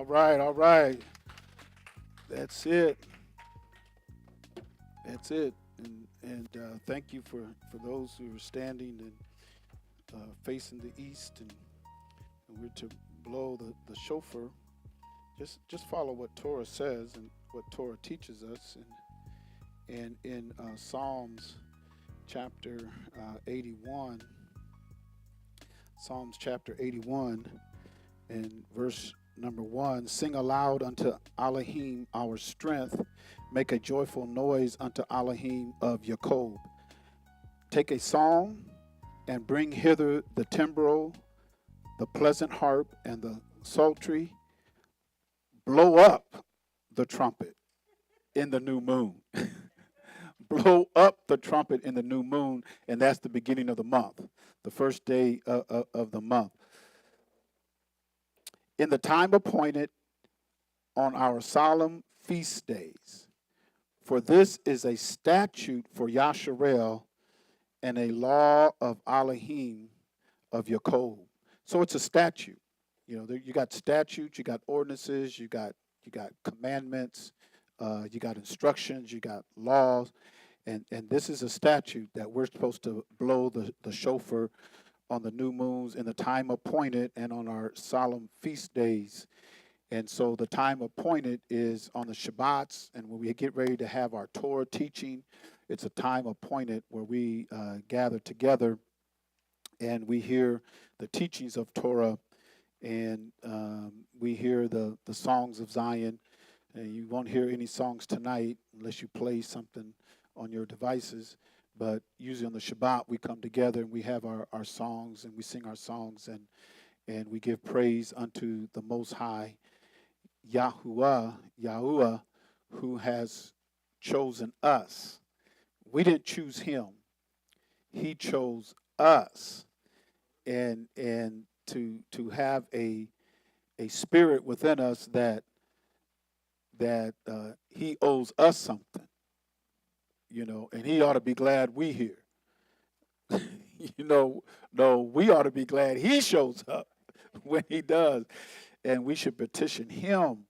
right, all right. That's it. That's it. And thank you for those who are standing and facing the east, and we're to blow the shofar. Just follow what Torah says and what Torah teaches us. And in Psalms chapter 81, Psalms chapter 81 and verse number 1, sing aloud unto Elohim our strength, make a joyful noise unto Elohim of Jacob. Take a psalm and bring hither the timbrel, the pleasant harp, and the psaltery. Blow up the trumpet in the new moon. Blow up the trumpet in the new moon, and that's the beginning of the month, the first day of the month. In the time appointed on our solemn feast days, for this is a statute for Yasharel and a law of Elohim of Jacob. So it's a statute. You got statutes, you got ordinances, you got commandments, you got instructions, you got laws, and this is a statute that we're supposed to blow the shofar on the new moons in the time appointed and on our solemn feast days. And so the time appointed is on the Shabbats, and when we get ready to have our Torah teaching, it's a time appointed where we gather together and we hear the teachings of Torah, and we hear the songs of Zion. And you won't hear any songs tonight unless you play something on your devices. But usually on the Shabbat, we come together and we have our songs and we sing our songs, and we give praise unto the Most High, Yahuwah, who has chosen us. We didn't choose him. He chose us. And to have a spirit within us that he owes us something, and he ought to be glad we here. No, we ought to be glad he shows up when he does, and we should petition him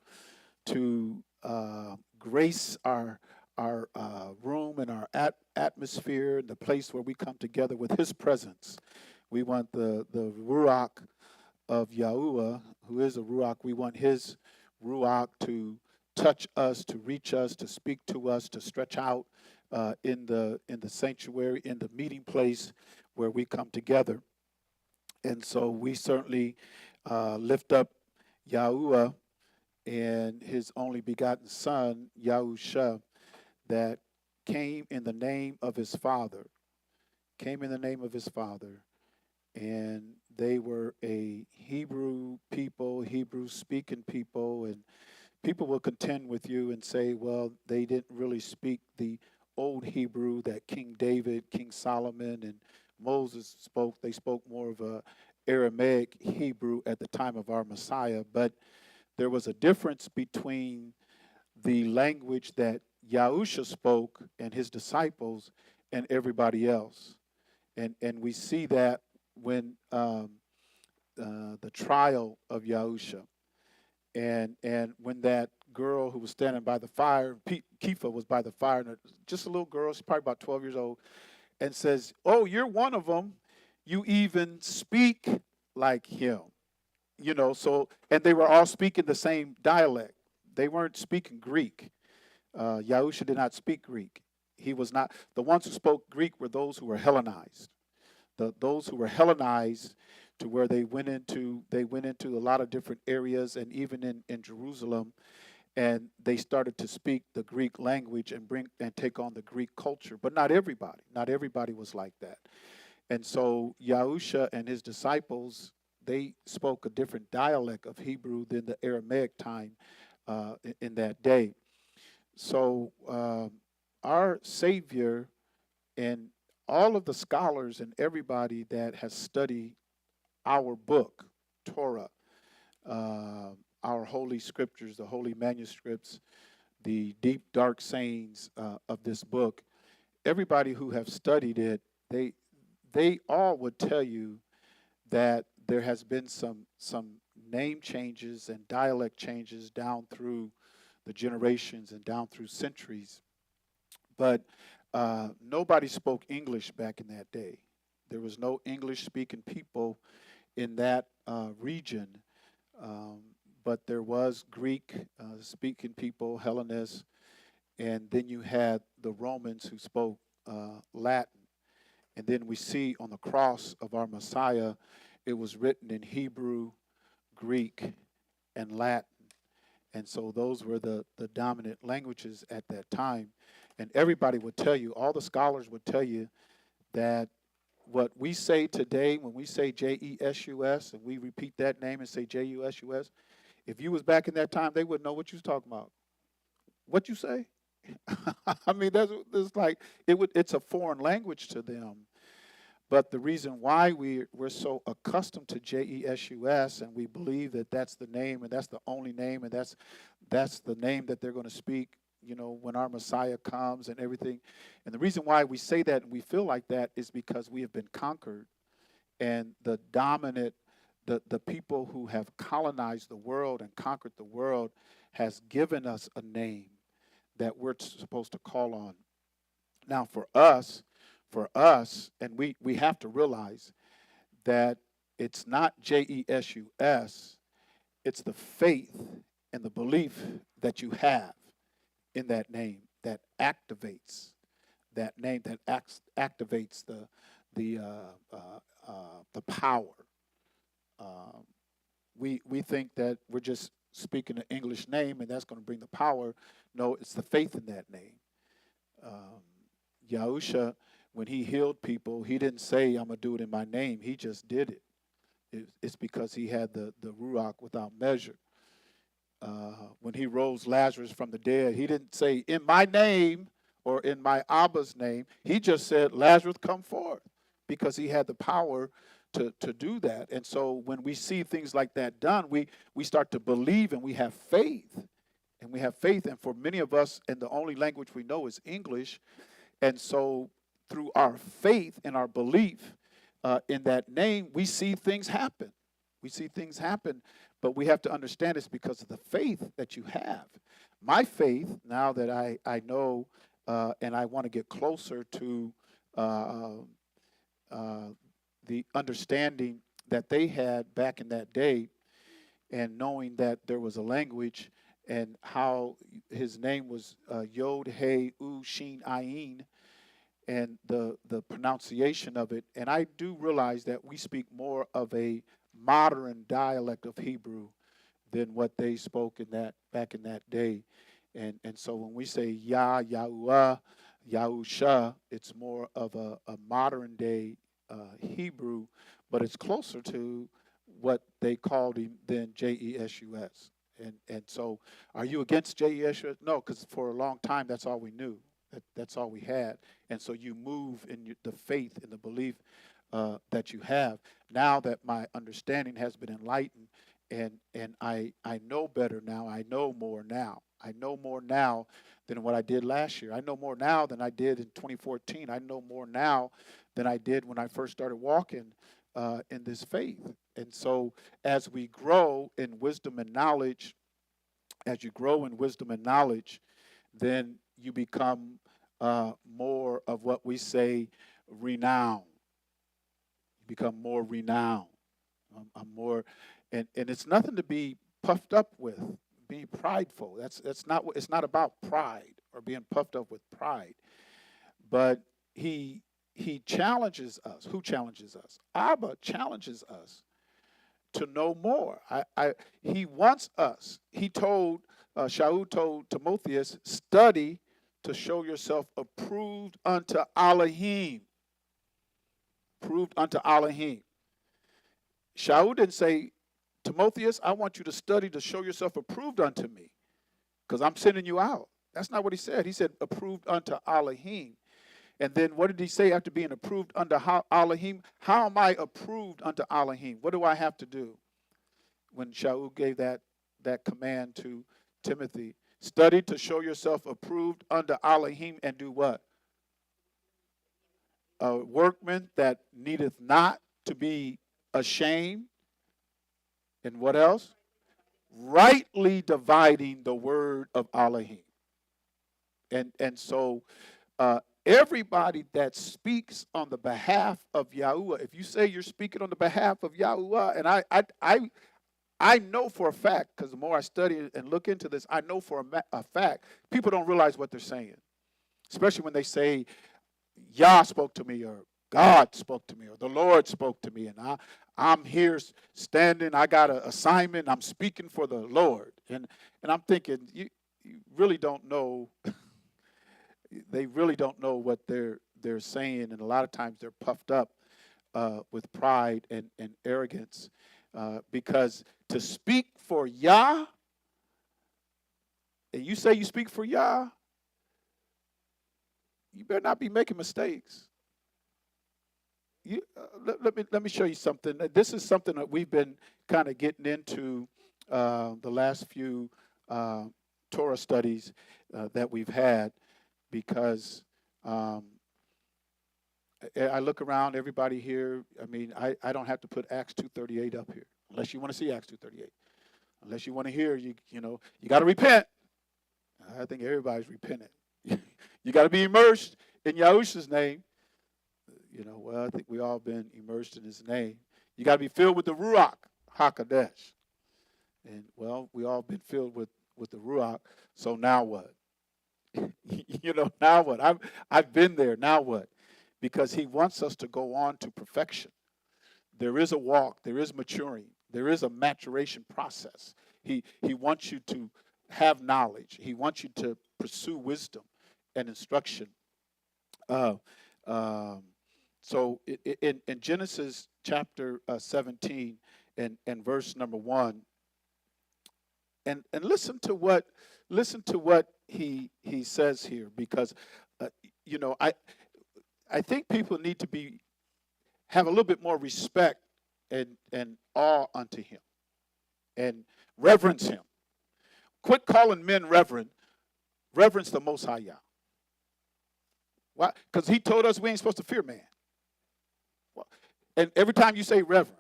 to grace our room and our atmosphere, the place where we come together with his presence. We want the Ruach of Yahuwah, who is a Ruach. We want his Ruach to touch us, to reach us, to speak to us, to stretch out in the sanctuary, in the meeting place where we come together. And so we certainly lift up Yahuwah and his only begotten son, Yahusha, that came in the name of his father, and they were a Hebrew people, Hebrew-speaking people, and people will contend with you and say, well, they didn't really speak the old Hebrew that King David, King Solomon, and Moses spoke. They spoke more of a Aramaic Hebrew at the time of our Messiah, but there was a difference between the language that Yahusha spoke and his disciples and everybody else. And we see that when the trial of Yahusha, and when that girl who was standing by the fire, Kepha was by the fire, and just a little girl, she's probably about 12 years old, and says, oh, you're one of them. You even speak like him. So, and they were all speaking the same dialect. They weren't speaking Greek. Yahusha did not speak Greek. He was not. The ones who spoke Greek were those who were Hellenized. Those who were Hellenized, to where they went into a lot of different areas, and even in Jerusalem, and they started to speak the Greek language and take on the Greek culture. But not everybody was like that. And so Yahusha and his disciples, they spoke a different dialect of Hebrew than the Aramaic time in that day. So our Savior and all of the scholars and everybody that has studied our book, Torah, our holy scriptures, the holy manuscripts, the deep, dark sayings of this book, everybody who have studied it, they all would tell you that there has been some name changes and dialect changes down through the generations and down through centuries. But nobody spoke English back in that day. There was no English-speaking people in that region, um, but there was Greek-speaking people, Hellenists, and then you had the Romans who spoke Latin. And then we see on the cross of our Messiah, it was written in Hebrew, Greek, and Latin. And so those were the dominant languages at that time. And everybody would tell you, all the scholars would tell you that what we say today, when we say J-E-S-U-S, and we repeat that name and say J-U-S-U-S, if you was back in that time, they wouldn't know what you was talking about. What you say? I mean, that's like, it's a foreign language to them. But the reason why we're so accustomed to J-E-S-U-S, and we believe that that's the name and that's the only name and that's the name that they're going to speak, when our Messiah comes and everything. And the reason why we say that and we feel like that is because we have been conquered, and the people who have colonized the world and conquered the world has given us a name that we're supposed to call on. Now, for us, and we have to realize that it's not J-E-S-U-S, it's the faith and the belief that you have in that name that activates that name, that activates the power. We think that we're just speaking an English name and that's going to bring the power. No, it's the faith in that name. Yahusha, when he healed people, he didn't say, I'm going to do it in my name. He just did it. It's because he had the Ruach without measure. When he rose Lazarus from the dead, he didn't say, in my name or in my Abba's name. He just said, Lazarus, come forth, because he had the power to do that. And so when we see things like that done, we start to believe and we have faith. And we have faith. And for many of us, and the only language we know is English. And so through our faith and our belief in that name, we see things happen. We see things happen, but we have to understand it's because of the faith that you have. My faith, now that I know and I want to get closer to the understanding that they had back in that day, and knowing that there was a language and how his name was Yod, He, U, Shin, Ayin, and the pronunciation of it. And I do realize that we speak more of a modern dialect of Hebrew than what they spoke back in that day. And so when we say Yah, Yahuwah, Yahusha, it's more of a modern day Hebrew, but it's closer to what they called him than J-E-S-U-S. And so are you against J-E-S-U-S? No, because for a long time, that's all we knew. That's all we had. And so you move in the faith and the belief that you have. Now that my understanding has been enlightened and I know better now, I know more now. I know more now than what I did last year. I know more now than I did in 2014. I know more now than I did when I first started walking in this faith. And so as we grow in wisdom and knowledge, then you become more of what we say renowned. You become more renowned. I'm more, and it's nothing to be puffed up with, being prideful. That's not what. It's not about pride or being puffed up with pride. But he challenges us. Who challenges us? Abba challenges us to know more. He wants us. Shaul told Timotheus, study to show yourself approved unto Elohim. Approved unto Elohim. Shaul didn't say, Timotheus, I want you to study to show yourself approved unto me, because I'm sending you out. That's not what he said. He said approved unto Elohim. And then what did he say after being approved unto Elohim? How am I approved unto Elohim? What do I have to do? When Shaul gave that command to Timothy, study to show yourself approved unto Elohim, and do what? A workman that needeth not to be ashamed, And what else? Rightly dividing the word of Elohim. And so everybody that speaks on the behalf of Yahuwah, if you say you're speaking on the behalf of Yahuwah, and I know for a fact, because the more I study and look into this, I know for a fact, people don't realize what they're saying, especially when they say, Yah spoke to me, or God spoke to me, or the Lord spoke to me, and I'm here standing, I got an assignment, I'm speaking for the Lord. And I'm thinking, you really don't know, they really don't know what they're saying, and a lot of times they're puffed up with pride and arrogance, because to speak for Yah, and you say you speak for Yah, you better not be making mistakes. Let me show you something. This is something that we've been kind of getting into the last few Torah studies that we've had, because I look around, everybody here. I mean, I don't have to put Acts 2:38 up here, unless you want to see Acts 2:38. Unless you want to hear, you got to repent. I think everybody's repentant. You got to be immersed in Yahushua's name. Well, I think we all been immersed in his name. You got to be filled with the Ruach HaKodesh. And, well, we all been filled with the Ruach, so now what? Now what? I've been there, now what? Because he wants us to go on to perfection. There is a walk, there is maturing, there is a maturation process. He wants you to have knowledge. He wants you to pursue wisdom and instruction. So in Genesis chapter 17 and verse number 1, and listen to what he says here, because I think people need to have a little bit more respect and awe unto him and reverence him. Quit calling men reverend. Reverence the Most High Yah. Why? Because he told us we ain't supposed to fear man. And every time you say reverend,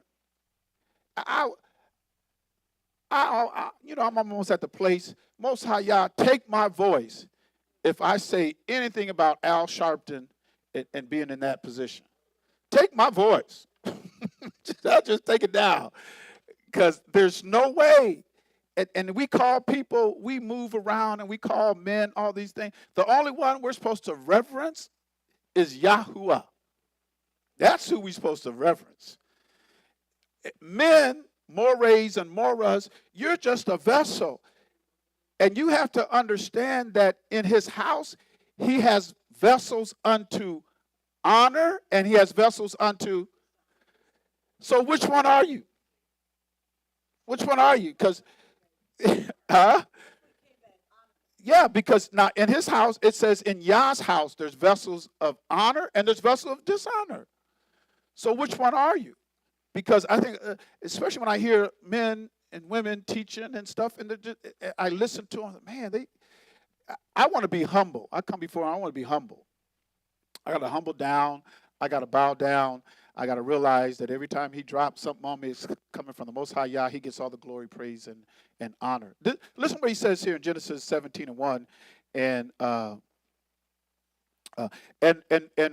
I'm almost at the place, Most High Yah, take my voice if I say anything about Al Sharpton and being in that position. Take my voice. I'll just take it down. Because there's no way. And we call people, we move around and we call men all these things. The only one we're supposed to reverence is Yahuwah. That's who we're supposed to reverence. Men, mores and moras, you're just a vessel. And you have to understand that in his house, he has vessels unto honor and he has vessels unto. So which one are you? Which one are you? Because, yeah, because now in his house, it says in Yah's house, there's vessels of honor and there's vessels of dishonor. So which one are you? Because I think, especially when I hear men and women teaching and stuff, and I listen to them, man, I want to be humble. I come before, I want to be humble. I got to humble down. I got to bow down. I got to realize that every time he drops something on me, it's coming from the Most High Yah. He gets all the glory, praise, and honor. Listen what he says here in Genesis 17:1. And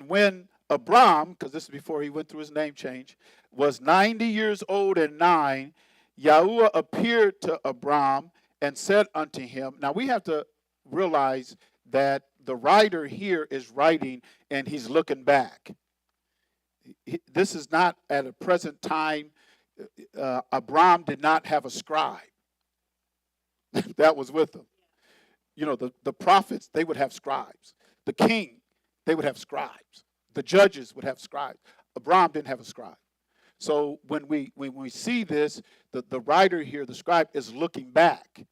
when Abram, because this is before he went through his name change, was 90 years old and 9, Yahuwah appeared to Abram and said unto him. Now we have to realize that the writer here is writing and he's looking back. This is not at a present time. Abram did not have a scribe that was with him. The prophets, they would have scribes. The king, they would have scribes. The judges would have scribes. Abram didn't have a scribe. So when we see this, the writer here, the scribe, is looking back.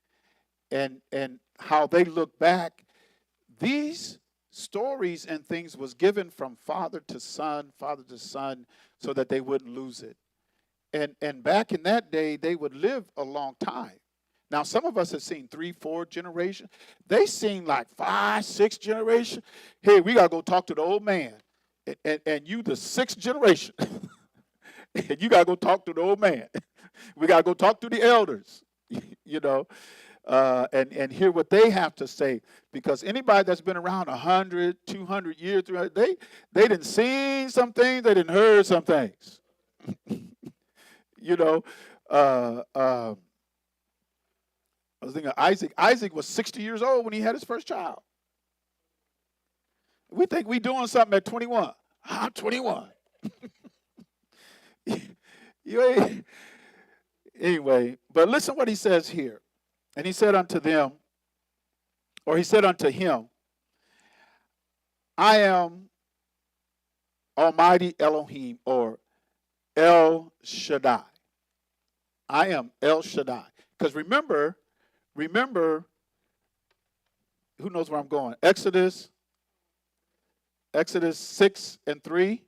And how they look back, these stories and things was given from father to son, so that they wouldn't lose it. And back in that day, they would live a long time. Now, some of us have seen 3, 4 generations. They seen like 5, 6 generations. Hey, we got to go talk to the old man. And you the 6th generation. And you got to go talk to the old man. We got to go talk to the elders, you know, and hear what they have to say. Because anybody that's been around 100, 200 years, 300, they didn't seen some things, they didn't heard some things. You know, I was thinking of Isaac. Isaac was 60 years old when he had his first child. We think we doing something at 21. I'm 21. You ain't. Anyway, but listen what he says here. And he said unto them, or he said unto him, I am Almighty Elohim, or El Shaddai. I am El Shaddai. Because remember, who knows where I'm going? Exodus 6 and 3,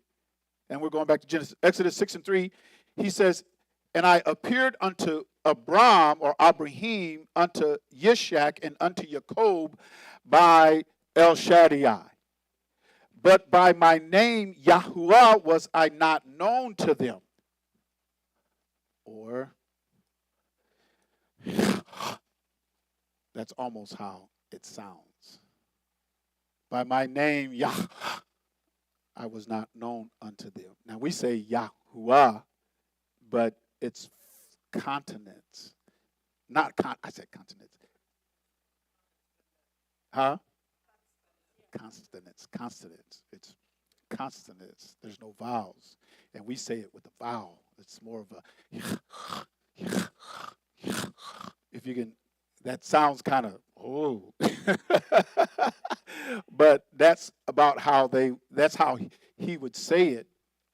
and we're going back to Genesis. Exodus 6 and 3, he says, and I appeared unto Abram, or Abraham, unto Yishak, and unto Jacob by El Shaddai. But by my name, Yahuwah, was I not known to them. Or, that's almost how it sounds. By my name, Yah, I was not known unto them. Now we say Yahuwah, but it's continents. I said continents. Huh? Consonants. It's consonants. There's no vowels. And we say it with a vowel. It's more of a, if you can, that sounds kind of, oh. But that's about how that's how he would say it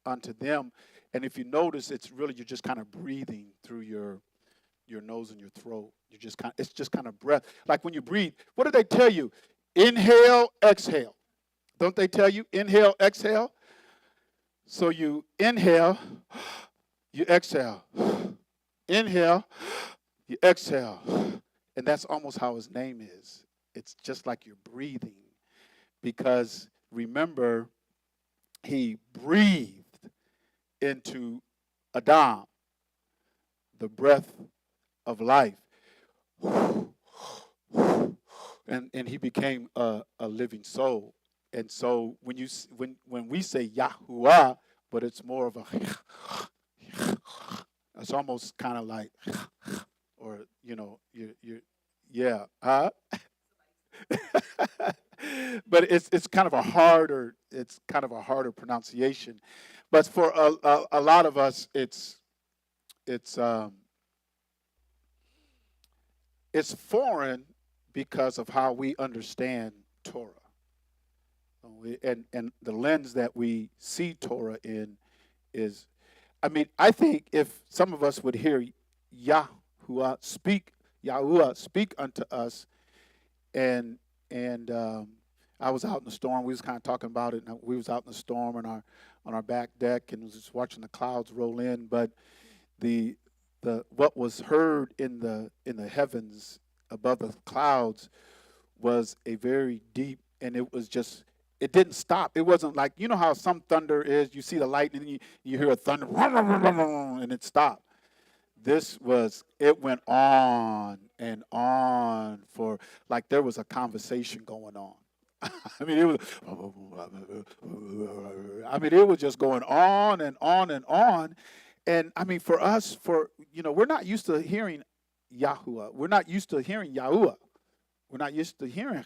unto them. And if you notice, it's really, you're just kind of breathing through your nose and your throat. It's just kind of breath. Like when you breathe, what do they tell you? Inhale, exhale. Don't they tell you inhale, exhale? So you inhale, you exhale. Inhale, you exhale. And that's almost how his name is. It's just like you're breathing. Because remember, he breathed into Adam the breath of life. And he became a living soul. And so when we say Yahuwah, but it's more of a, it's almost kind of like, or yeah, huh? But it's kind of a harder pronunciation. But for a lot of us, it's foreign because of how we understand Torah. And the lens that we see Torah in is, I think if some of us would hear Yahuwah speak unto us, and I was out in the storm. We was kind of talking about it. And we was out in the storm on our back deck and was just watching the clouds roll in. But the what was heard in the heavens above the clouds was a very deep, and it didn't stop. It wasn't like, you know how some thunder is, you see the lightning and you hear a thunder and it stopped. It went on and on for, like there was a conversation going on. It was just going on and on and on. And for us, we're not used to hearing Yahuwah. We're not used to hearing Yahuwah. We're not used to hearing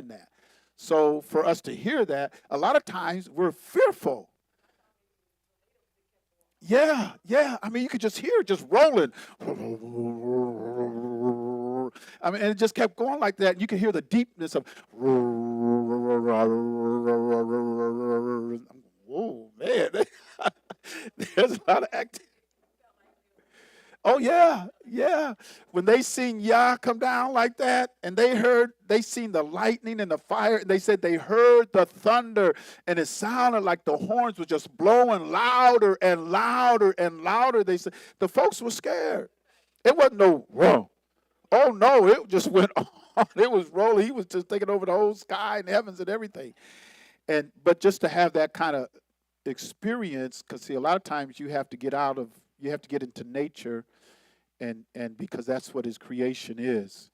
that. So for us to hear that, a lot of times we're fearful. Yeah. You could just hear it just rolling. And it just kept going like that. And you could hear the deepness of, whoa, man. There's a lot of activity. Oh, yeah. When they seen Yah come down like that, and they seen the lightning and the fire, and they said they heard the thunder, and it sounded like the horns were just blowing louder and louder and louder. They said the folks were scared. It wasn't no, whoa. Oh, no, it just went on. It was rolling. He was just taking over the whole sky and heavens and everything. But just to have that kind of experience, because see, a lot of times you have to get out of You have to get into nature, and because that's what his creation is.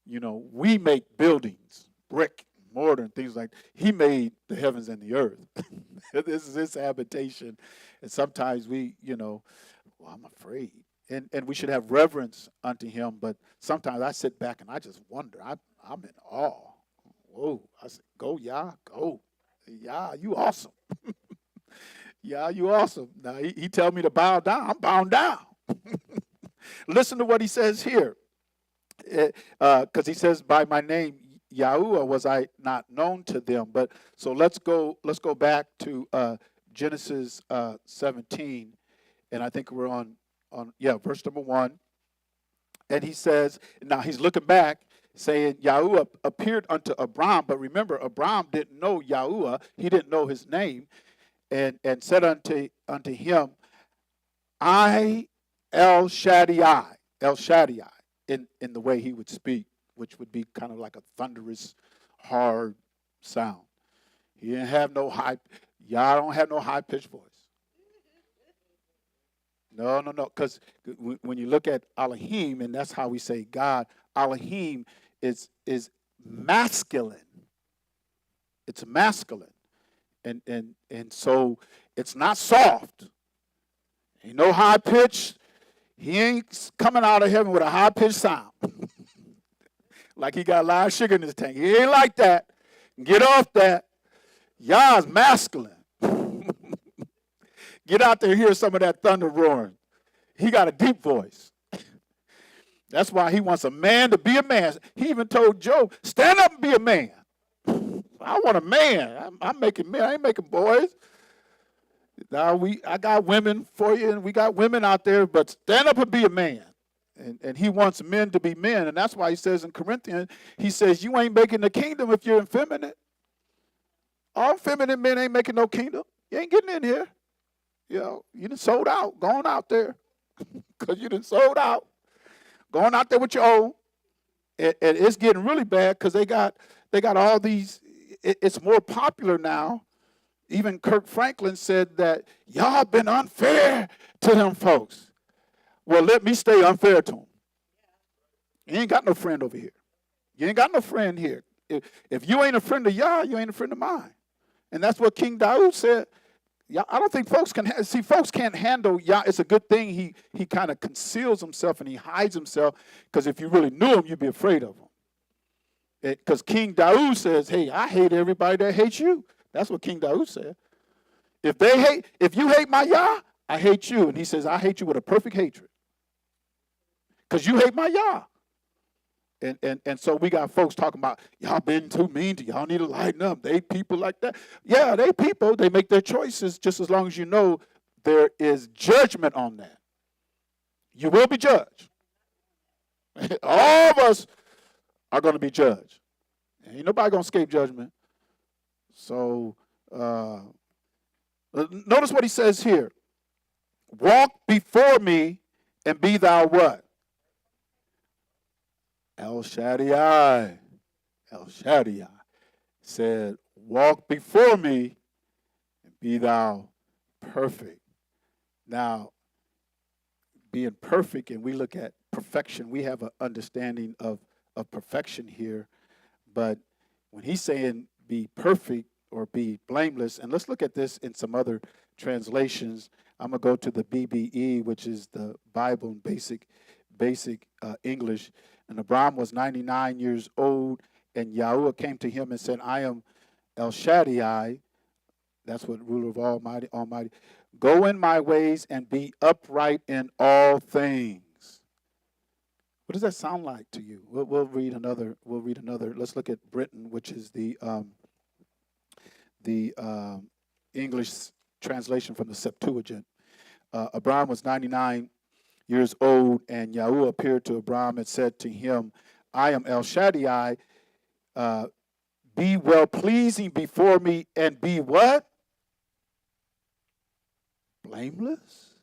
You know, we make buildings, brick, mortar, and things like that. He made the heavens and the earth. This is his habitation. And sometimes we, well, I'm afraid. And we should have reverence unto him. But sometimes I sit back and I just wonder. I'm in awe. Whoa. I said, go, Yah, go. Yah, you awesome. Yah, you awesome. Now, he tell me to bow down. I'm bowing down. Listen to what he says here. Because he says, by my name, Yahuwah, was I not known to them. But so let's go back to Genesis 17. And I think we're on verse number 1. And he says, now he's looking back, saying, Yahuwah appeared unto Abram. But remember, Abram didn't know Yahuwah. He didn't know his name. And said unto him, I El Shaddai, in the way he would speak, which would be kind of like a thunderous, hard sound. He didn't have no high, Yah don't have no high-pitched voice. No, because when you look at Elohim, and that's how we say God, Elohim is masculine. It's masculine. And so it's not soft. Ain't no high-pitched. He ain't coming out of heaven with a high-pitched sound. Like he got a lot of sugar in his tank. He ain't like that. Get off that. Yah's masculine. Get out there and hear some of that thunder roaring. He got a deep voice. That's why he wants a man to be a man. He even told Job, stand up and be a man. I want a man. I'm making men. I ain't making boys. Now I got women for you, and we got women out there, but stand up and be a man. And he wants men to be men. And that's why he says in Corinthians, he says, you ain't making the kingdom if you're effeminate. All feminine men ain't making no kingdom. You ain't getting in here. You done sold out, going out there. Because you done sold out. Going out there with your own. And it's getting really bad because they got all these, it's more popular now. Even Kirk Franklin said that y'all been unfair to them folks. Well, let me stay unfair to them. You ain't got no friend over here. You ain't got no friend here. If you ain't a friend of Yah, you ain't a friend of mine. And that's what King Daud said. Yeah, I don't think folks can folks can't handle Yah. It's a good thing he kind of conceals himself and he hides himself, because if you really knew him, you'd be afraid of him. Because King Daud says, hey, I hate everybody that hates you. That's what King Daud said. If you hate my Yah, I hate you. And he says, I hate you with a perfect hatred. Because you hate my Yah. And so we got folks talking about, y'all been too mean to y'all need to lighten up. They people like that. Yeah, they people. They make their choices, just as long as you know there is judgment on that. You will be judged. All of us are going to be judged. Ain't nobody going to escape judgment. So notice what he says here. Walk before me and be thou what? El Shaddai said, walk before me and be thou perfect. Now, being perfect, and we look at perfection, we have an understanding of perfection here. But when he's saying be perfect or be blameless, and let's look at this in some other translations. I'm going to go to the BBE, which is the Bible in basic English. And Abram was 99 years old, and Yahuwah came to him and said, I am El Shaddai. That's what ruler of Almighty. Go in my ways and be upright in all things. What does that sound like to you? We'll read another. Let's look at Britain, which is the English translation from the Septuagint. Abram was 99 years old, and Yahuwah appeared to Abram and said to him, I am El Shaddai. Be well pleasing before me and be what? Blameless?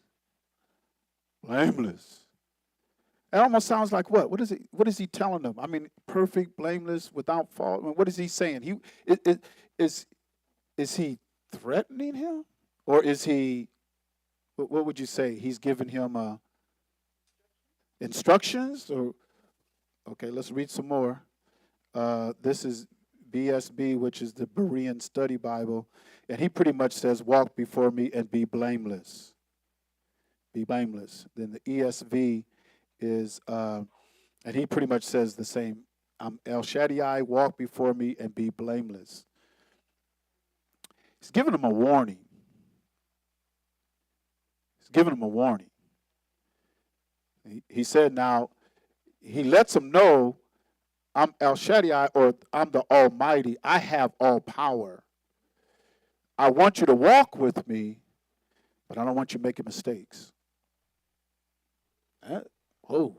Blameless. It almost sounds like what? What is he telling them? I mean, perfect, blameless, without fault. I mean, what is he saying? Is he threatening him? Or is he What would you say? He's giving him instructions? Or okay, let's read some more. This is BSB, which is the Berean Study Bible. And he pretty much says, walk before me and be blameless. Be blameless. Then the ESV is, and he pretty much says the same. I'm El Shaddai, walk before me and be blameless. He's giving him a warning. He's giving him a warning. He said now, he lets him know, I'm El Shaddai, or I'm the Almighty. I have all power. I want you to walk with me, but I don't want you making mistakes. Oh.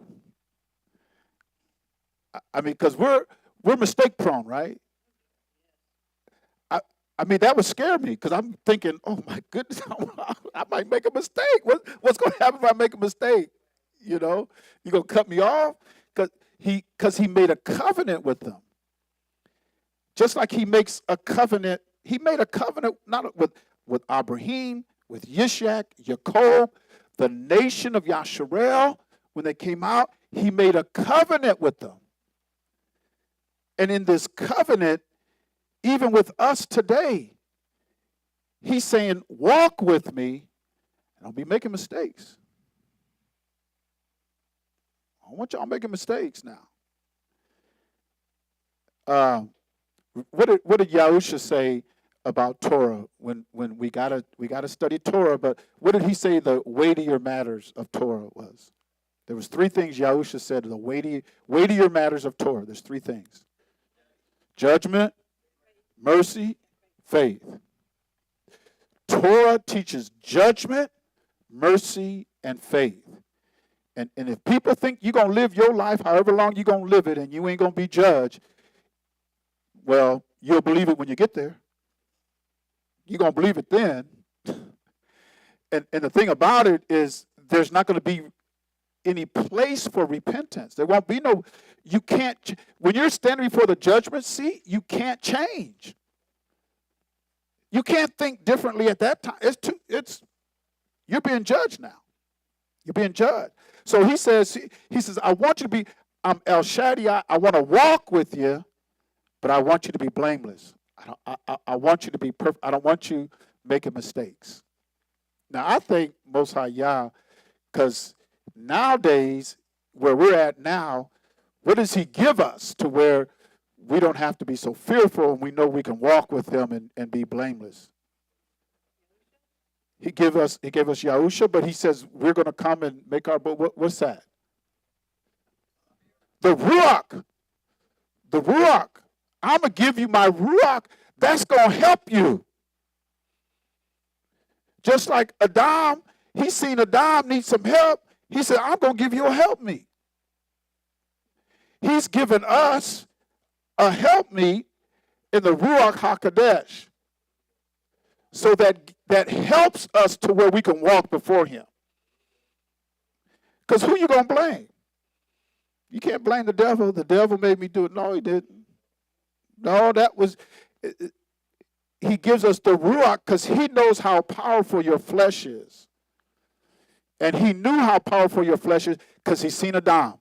I mean, because we're mistake prone, right? I mean, that would scare me because I'm thinking, oh my goodness, I might make a mistake. What's going to happen if I make a mistake? You know, you going to cut me off? Because he made a covenant with them. Just like he makes a covenant. He made a covenant not with Abraham, with Yishak, Jacob, the nation of Yasharel. When they came out, he made a covenant with them. And in this covenant, even with us today, he's saying, walk with me, and I'll be making mistakes. I don't want y'all making mistakes now. What did Yahusha say about Torah when we gotta study Torah? But what did he say the weightier matters of Torah was? There was three things Yahusha said, the weightier matters of Torah. There's three things. Judgment, mercy, faith. Torah teaches judgment, mercy, and faith. And if people think you're going to live your life however long you're going to live it and you ain't going to be judged, well, you'll believe it when you get there. You're going to believe it then. And the thing about it is there's not going to be any place for repentance. There won't be no, you can't, when you're standing before the judgment seat, you can't change. You can't think differently at that time. You're being judged now. You're being judged. So he says, I want you to be, I'm El Shaddai, I want to walk with you, but I want you to be blameless. I want you to be perfect. I don't want you making mistakes. Now, I think Most High Yah, because nowadays, where we're at now, what does he give us to where we don't have to be so fearful and we know we can walk with him and be blameless? He gave us Yahusha, but he says we're going to come and make our boat. What's that? The Ruach. The Ruach. I'm going to give you my Ruach. That's going to help you. Just like Adam, he seen Adam need some help. He said, I'm going to give you a helpmeet. He's given us a helpmeet in the Ruach HaKodesh. So that helps us to where we can walk before him. Because who you going to blame? You can't blame the devil. The devil made me do it. No, he didn't. No, he gives us the Ruach because he knows how powerful your flesh is. And he knew how powerful your flesh is because he's seen Adam.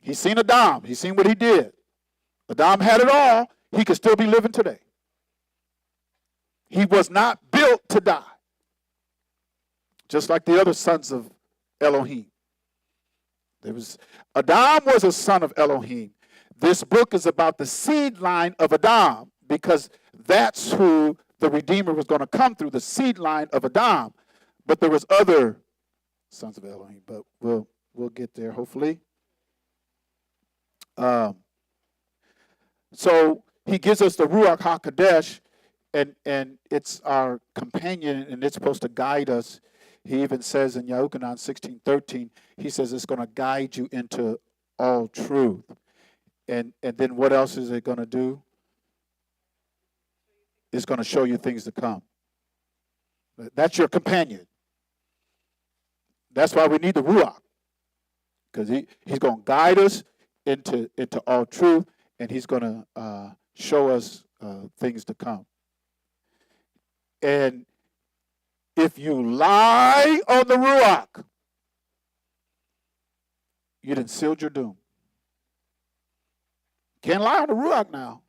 He's seen Adam. He's seen what he did. Adam had it all. He could still be living today. He was not built to die. Just like the other sons of Elohim. Adam was a son of Elohim. This book is about the seed line of Adam because that's who the Redeemer was going to come through, the seed line of Adam. But there was other sons of Elohim, but we'll get there hopefully. So he gives us the Ruach HaKodesh, and it's our companion, and it's supposed to guide us. He even says in Yahuchanan 16:13, he says it's going to guide you into all truth. And then what else is it going to do? It's going to show you things to come. That's your companion. That's why we need the Ruach. Because he's going to guide us into all truth, and he's going to show us things to come. And if you lie on the Ruach, you done sealed your doom. Can't lie on the Ruach now.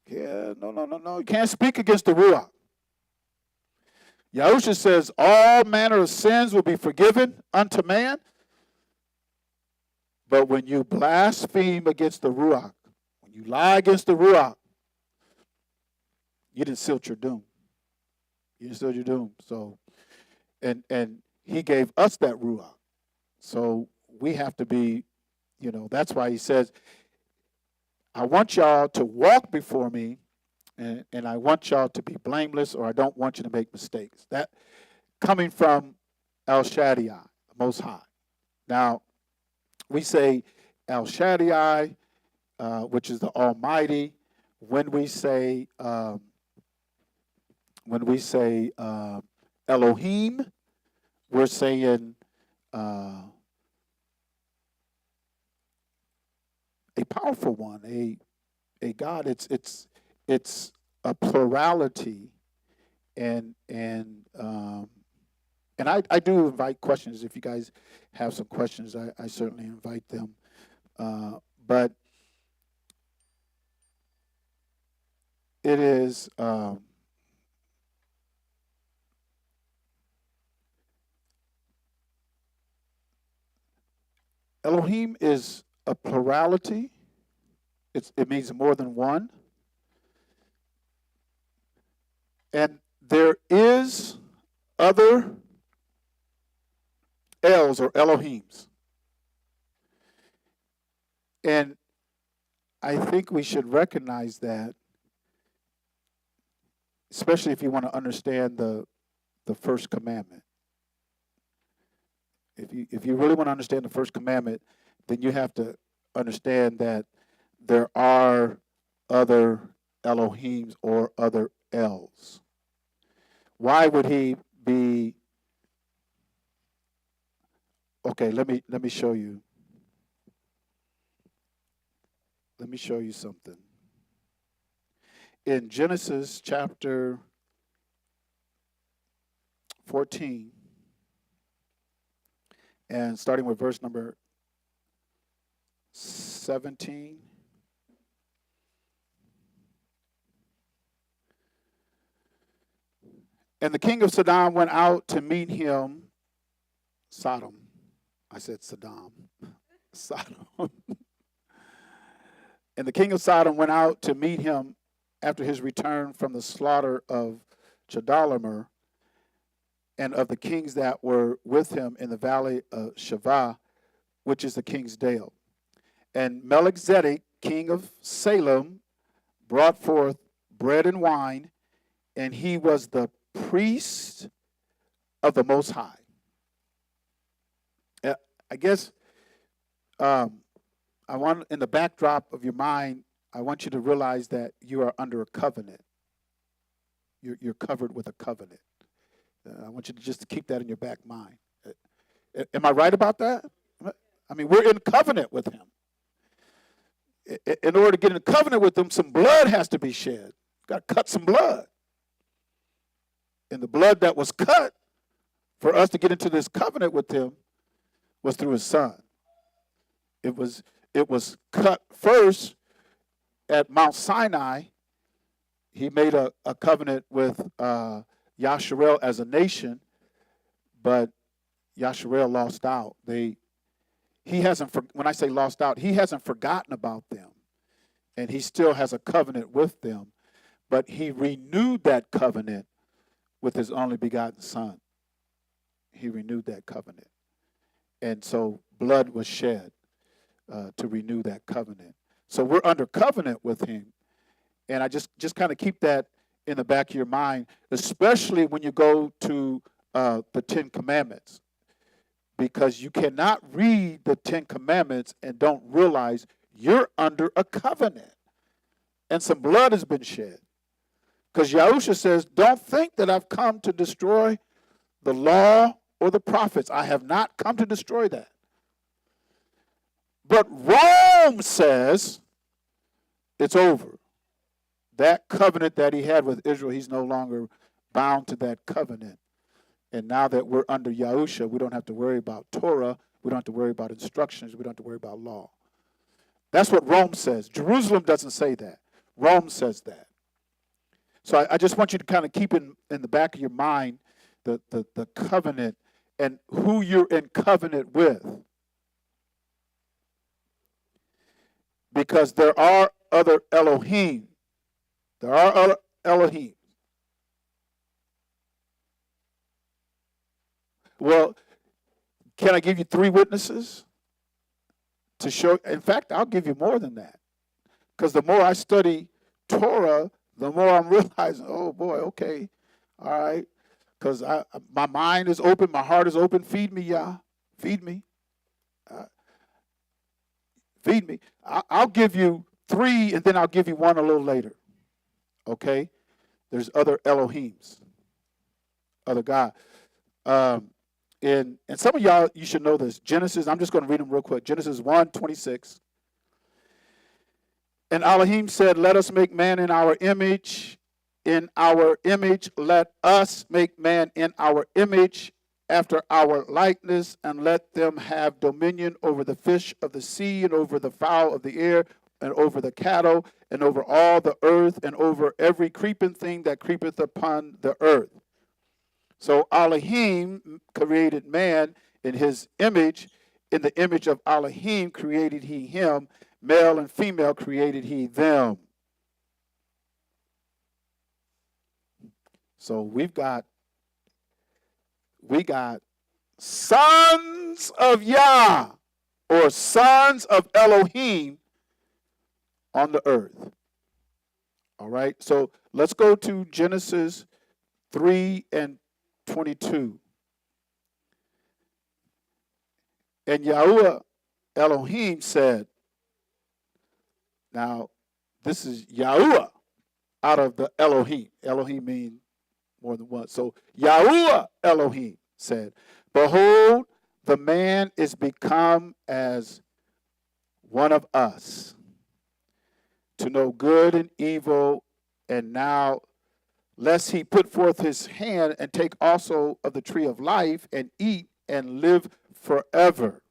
Yeah, no. You can't speak against the Ruach. Yahusha says all manner of sins will be forgiven unto man. But when you blaspheme against the Ruach, when you lie against the Ruach, you didn't seal your doom. You didn't seal your doom. So, and he gave us that Ruach. So we have to be, that's why he says, I want y'all to walk before me, and I want y'all to be blameless, or I don't want you to make mistakes. That coming from El Shaddai, the Most High. Now, we say El Shaddai, which is the Almighty. When we say Elohim, we're saying a powerful one, a God. It's a plurality, and I do invite questions. If you guys have some questions, I certainly invite them. But it is Elohim is a plurality. It means more than one. And there is other Els or Elohims. And I think we should recognize that, especially if you want to understand the first commandment. If you really want to understand the first commandment, then you have to understand that there are other Elohims or other Els. Why would he be? Okay, let me show you. Let me show you something. In Genesis chapter 14, and starting with verse number 17. And the king of Sodom went out to meet him. Sodom. I said Sodom. Sodom. And the king of Sodom went out to meet him after his return from the slaughter of Chedorlaomer and of the kings that were with him in the valley of Shavah, which is the king's dale. And Melchizedek, king of Salem, brought forth bread and wine, and he was the priest of the Most High. I guess I want, in the backdrop of your mind, I want you to realize that you are under a covenant. You're covered with a covenant. I want you to just keep that in your back mind. Am I right about that? I mean, we're in covenant with him. In order to get in a covenant with him, some blood has to be shed. You've got to cut some blood. And the blood that was cut for us to get into this covenant with him was through his son. It was cut first at Mount Sinai. He made a covenant with Yasharel as a nation, but Yasharel lost out. He hasn't, when I say lost out, he hasn't forgotten about them, and he still has a covenant with them, but he renewed that covenant with his only begotten son. He renewed that covenant. And so blood was shed to renew that covenant. So we're under covenant with him. And I just kind of keep that in the back of your mind, especially when you go to the Ten Commandments. Because you cannot read the Ten Commandments and don't realize you're under a covenant. And some blood has been shed. Because Yahusha says, don't think that I've come to destroy the law or the prophets. I have not come to destroy that. But Rome says it's over. that covenant that he had with Israel, he's no longer bound to that covenant. And now that we're under Yahusha, we don't have to worry about Torah. We don't have to worry about instructions. We don't have to worry about law. That's what Rome says. Jerusalem doesn't say that. Rome says that. So I just want you to kind of keep in the back of your mind the covenant and who you're in covenant with. Because there are other Elohim. There are other Elohim. Well, can I give you 3 witnesses to show? In fact, I'll give you more than that. Because the more I study Torah, the more I'm realizing, oh boy, okay, all right. Because my mind is open, my heart is open. Feed me, Yah. Feed me. Feed me. I'll give you 3, and then I'll give you 1 a little later. Okay? There's other Elohims, other God. And some of y'all, you should know this. Genesis, I'm just going to read them real quick. Genesis 1:26. And Elohim said, let us make man in our image. In our image, let us make man in our image, after our likeness, and let them have dominion over the fish of the sea, and over the fowl of the air, and over the cattle, and over all the earth, and over every creeping thing that creepeth upon the earth. So Elohim created man in his image. In the image of Elohim created he him. Male and female created he them. So we got sons of Yah, or sons of Elohim on the earth. All right, so let's go to Genesis 3:22. And Yahuwah Elohim said, now this is Yahuwah out of the Elohim. Elohim means more than one. So Yahuwah Elohim said, behold, the man is become as one of us, to know good and evil, and now lest he put forth his hand and take also of the tree of life and eat and live forever.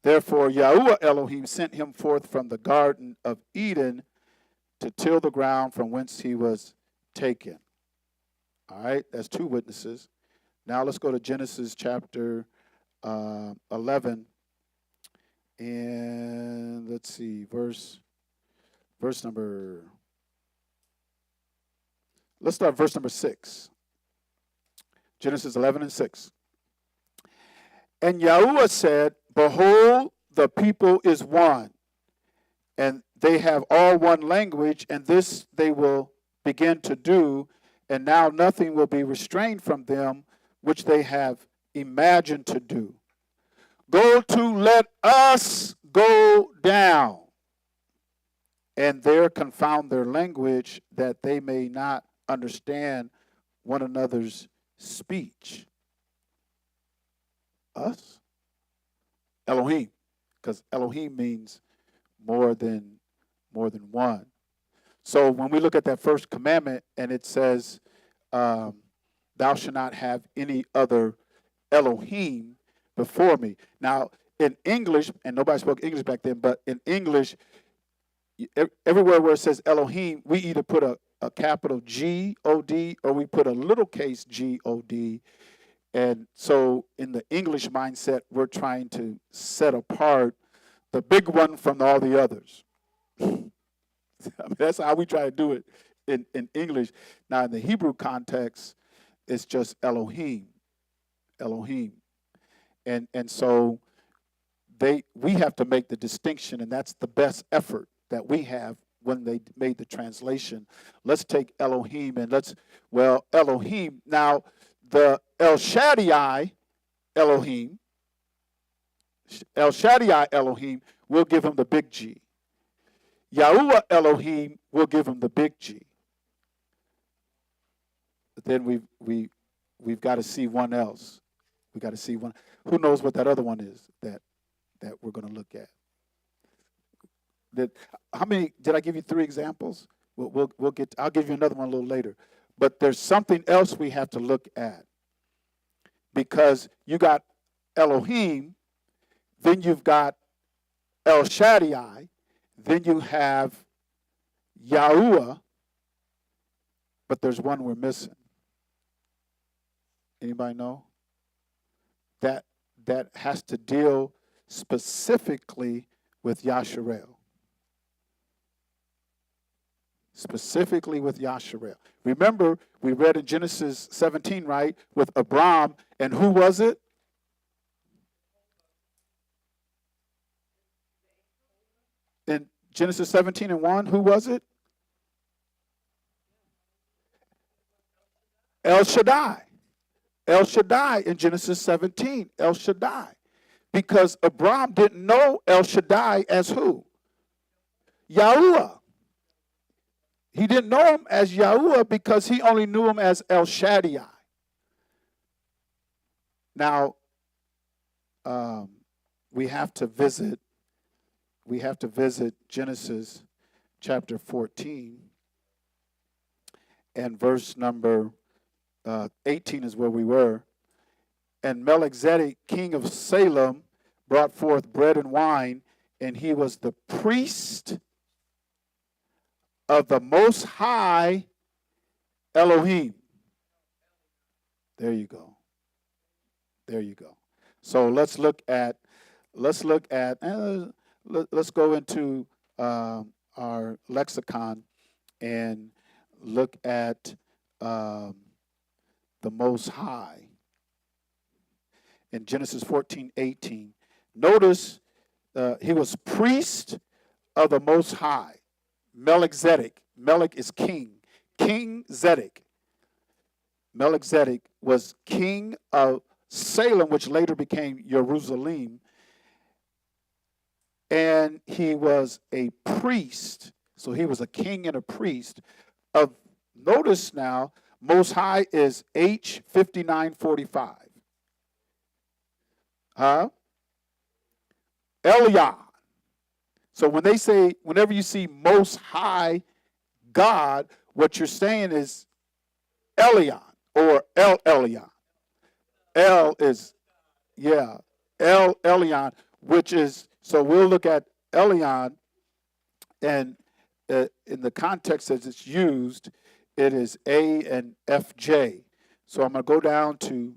Therefore Yahuwah Elohim sent him forth from the Garden of Eden to till the ground from whence he was taken. All right, that's 2 witnesses. Now let's go to Genesis chapter 11. And let's see, verse number, let's start verse number 6. Genesis 11:6. And Yahuwah said, behold, the people is one, and they have all one language, and this they will begin to do, and now nothing will be restrained from them, which they have imagined to do. Go to, let us go down, and there confound their language, that they may not understand one another's speech. Us? Elohim, because Elohim means more than one. So when we look at that first commandment, and it says, thou shalt not have any other Elohim before me. Now, in English, and nobody spoke English back then, but in English, everywhere where it says Elohim, we either put a capital G-O-D, or we put a little case G-O-D. And so in the English mindset, we're trying to set apart the big one from all the others. I mean, that's how we try to do it in English. Now, in the Hebrew context, it's just Elohim. Elohim. And so we have to make the distinction, and that's the best effort that we have when they made the translation. Let's take Elohim and Elohim. Now, the El Shaddai Elohim, El Shaddai Elohim, will give him the big G. Yahuwah Elohim will give him the big G. But then we've got to see one else. We got to see one. Who knows what that other one is that we're going to look at? That how many did I give you? 3 examples. We'll get. I'll give you another one a little later. But there's something else we have to look at, because you got Elohim, then you've got El Shaddai, then you have Yahuwah, but there's one we're missing. Anybody know? That has to deal specifically with Yasharel. Specifically with Yasharel. Remember, we read in Genesis 17, right, with Abram, and who was it? In Genesis 17 and 1, who was it? El Shaddai. El Shaddai in Genesis 17. El Shaddai. Because Abram didn't know El Shaddai as who? Yahuwah. He didn't know him as Yahuwah because he only knew him as El Shaddai. Now, we have to visit Genesis chapter 14, and verse number 18 is where we were. And Melchizedek, king of Salem, brought forth bread and wine, and he was the priest of the Most High Elohim. There you go. There you go. So let's look at let's go into our lexicon and look at the Most High. In Genesis 14:18, notice he was priest of the Most High. Melchizedek. Melech is king. King Zedek. Melchizedek was king of Salem, which later became Jerusalem. And he was a priest. So he was a king and a priest of, notice now, Most High is H5945. Elyon. So when they say, whenever you see Most High God, what you're saying is Elyon or El Elyon. El is, El Elyon, which is, so we'll look at Elyon, and in the context as it's used, it is A and FJ. So I'm going to go down to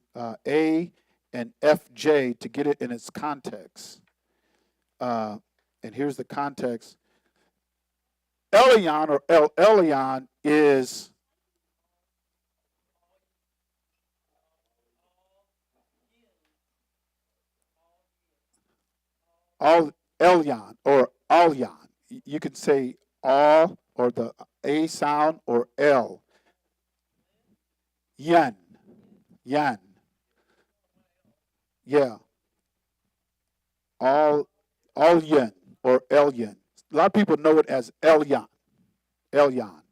A and FJ to get it in its context. And here's the context. Elyon or El Elyon is all Elyon or Alyon. You can say all or the A sound or L. Yan. Yan. Yeah. All Yen or Elyon. A lot of people know it as Elyon. Elyon.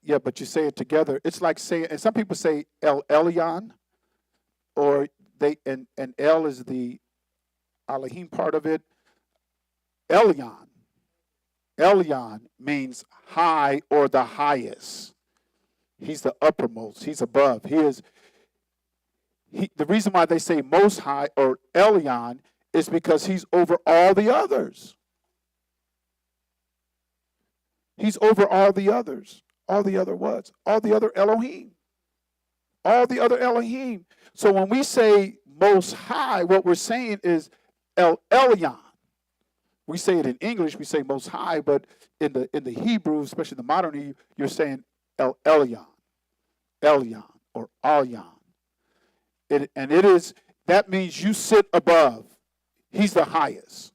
Yeah, but you say it together. It's like saying, and some people say El Elyon, or they and El is the Elohim part of it. Elyon. Elyon means high or the highest. He's the uppermost. He's above. The reason why they say Most High or Elyon is because he's over all the others. He's over all the others. All the other what? All the other Elohim. All the other Elohim. So when we say Most High, what we're saying is El Elyon. We say it in English, we say Most High, but in the Hebrew, especially the modern, you're saying El Elyon. Elyon or Alyon. That means you sit above. He's the highest.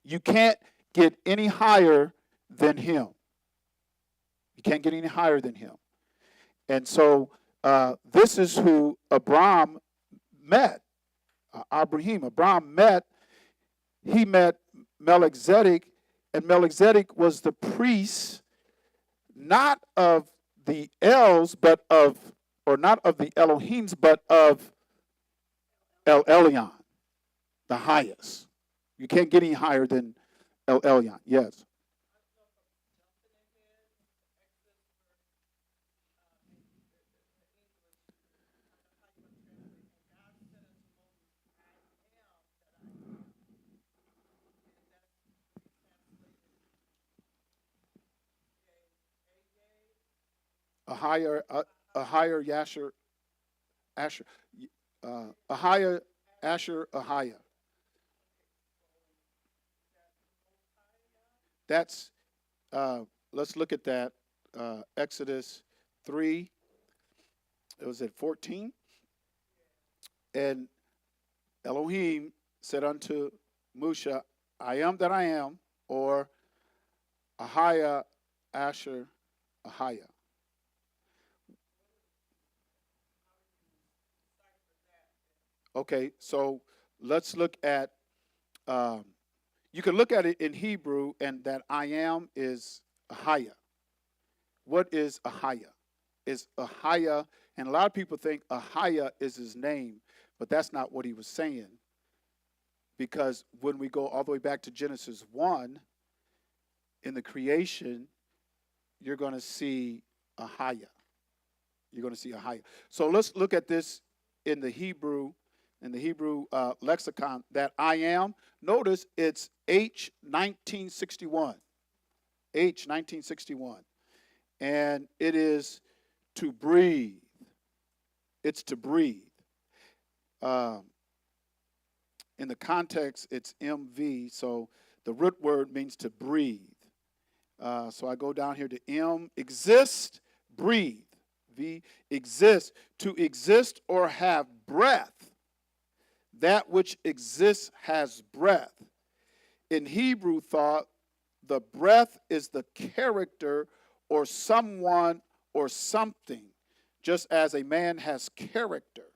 You can't get any higher than him. You can't get any higher than him. And so this is who Abram met. Abram met, he met Melchizedek, and Melchizedek was the priest, not of the Els, but or not of the Elohims, but of El Elyon, the highest. You can't get any higher than El Elyon. Yes. A higher Yasher, Asher, a higher Asher, a higher. That's, let's look at that. Exodus 3, it was at 14. And Elohim said unto Musha, I am that I am, or Ahaya, Asher, Ahaya. Okay, so let's look at, you can look at it in Hebrew, and that I am is Ahaya. What is Ahaya? Is Ahaya, and a lot of people think Ahaya is his name, but that's not what he was saying. Because when we go all the way back to Genesis 1, in the creation, you're going to see Ahaya. You're going to see Ahaya. So let's look at this in the Hebrew lexicon, that I am. Notice it's H1961. H1961. And it is to breathe. It's to breathe. In the context, it's MV, so the root word means to breathe. So I go down here to M, exist, breathe. V, exist, to exist or have breath. That which exists has breath. In Hebrew thought, the breath is the character or someone or something. Just as a man has character,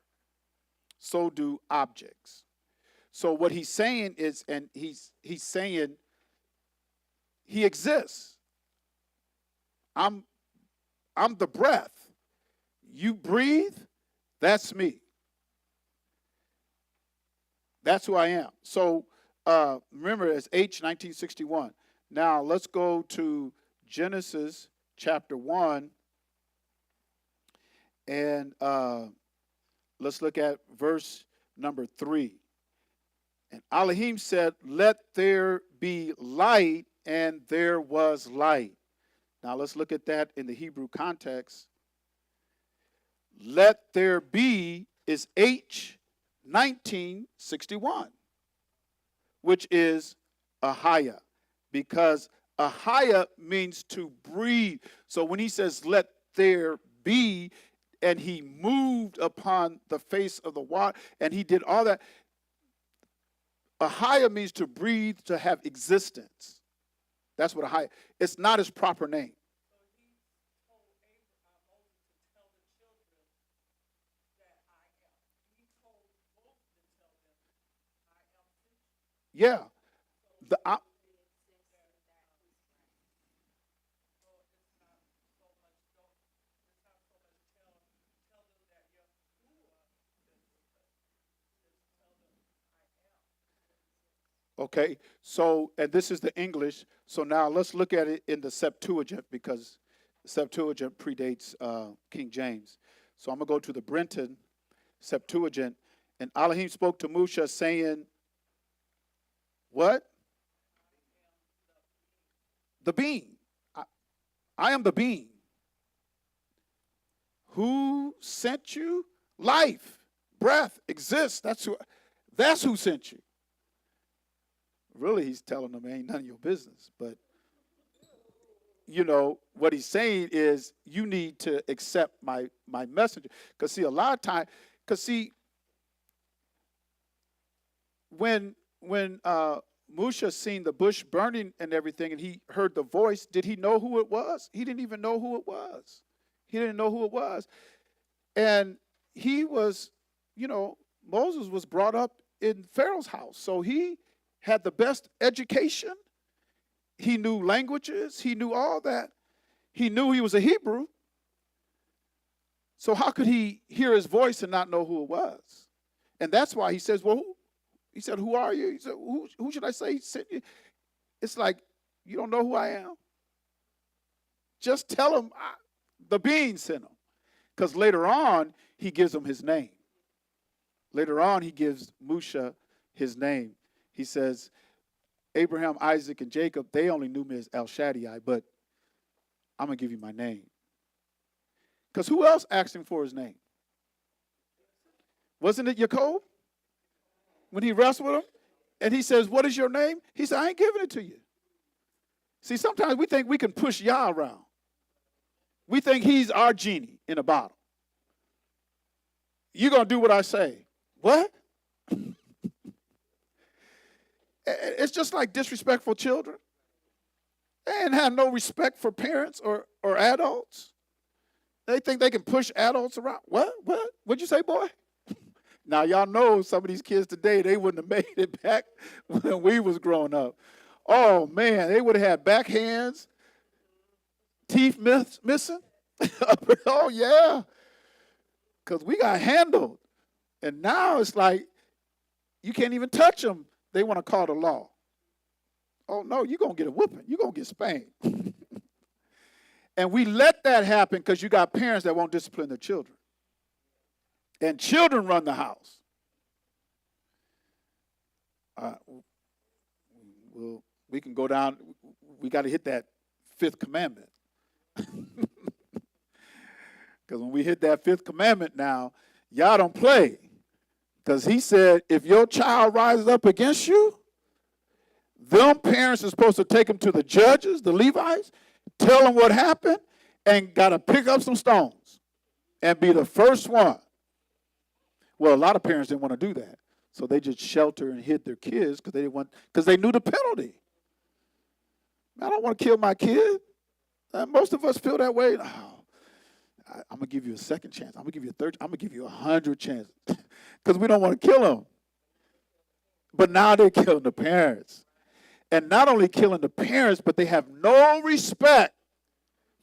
so do objects. So what he's saying is, and he's saying he exists. I'm the breath. You breathe, that's me. That's who I am. So remember, it's H1961. Now let's go to Genesis chapter 1, and let's look at verse number 3. And Elohim said, let there be light, and there was light. Now let's look at that in the Hebrew context. Let there be is H1961, which is Ahaya, because Ahaya means to breathe. So when he says, let there be, and he moved upon the face of the water, and he did all that, Ahaya means to breathe, to have existence. That's what Ahaya, it's not his proper name. Yeah. Okay, so, and this is the English. So now let's look at it in the Septuagint, because Septuagint predates King James. So I'm going to go to the Brenton Septuagint. And Elohim spoke to Musha saying, what? The being. I am the being. Who sent you? Life, breath, exists. That's who sent you. Really, he's telling them ain't none of your business. But, you know, what he's saying is you need to accept my messenger. Because, see, a lot of time, when Musha seen the bush burning and everything, and he heard the voice, did he know who it was? He didn't even know who it was. He didn't know who it was. And he was, you know, Moses was brought up in Pharaoh's house. So he had the best education. He knew languages. He knew all that. He knew he was a Hebrew. So how could he hear his voice and not know who it was? And that's why he says, well, he said, who are you? He said, who should I say sent you? It's like, you don't know who I am? Just tell him the being sent him. Because later on, he gives him his name. Later on, he gives Musha his name. He says, Abraham, Isaac, and Jacob, they only knew me as El Shaddai, but I'm going to give you my name. Because who else asked him for his name? Wasn't it Jacob? When he wrestled with him? And he says, what is your name? He said, I ain't giving it to you. See, sometimes we think we can push Yah around. We think he's our genie in a bottle. You're going to do what I say. What? It's just like disrespectful children. They ain't have no respect for parents or adults. They think they can push adults around. What? What'd you say, boy? Now, y'all know some of these kids today, they wouldn't have made it back when we was growing up. Oh, man, they would have had backhands, teeth missing. Oh, yeah, because we got handled. And now it's like you can't even touch them. They want to call the law. Oh, no, you're going to get a whooping. You're going to get spanked. And we let that happen because you got parents that won't discipline their children. And children run the house. We can go down. We got to hit that fifth commandment. Because when we hit that fifth commandment now, y'all don't play. Because he said, if your child rises up against you, them parents are supposed to take them to the judges, the Levites, tell them what happened, and got to pick up some stones and be the first one. Well, a lot of parents didn't want to do that. So they just shelter and hid their kids because they knew the penalty. I don't want to kill my kid. Most of us feel that way. Oh, I'm going to give you a second chance. I'm going to give you a third. I'm going to give you 100 chances because we don't want to kill them. But now they're killing the parents. And not only killing the parents, but they have no respect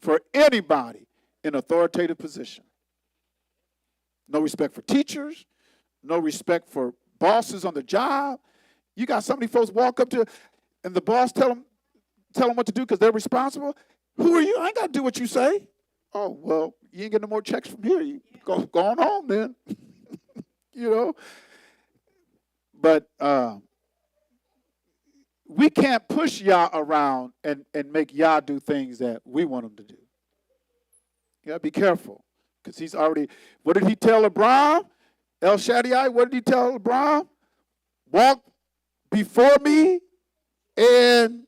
for anybody in authoritative position. No respect for teachers. No respect for bosses on the job. You got so many folks walk up to, and the boss tell them what to do because they're responsible. Who are you? I ain't got to do what you say. Oh, well, you ain't getting no more checks from here. You go on home then. You know. But we can't push Yah around and make Yah do things that we want him to do. You got to be careful because he's already, what did he tell Abraham? El Shaddai, what did he tell Abraham? Walk before me and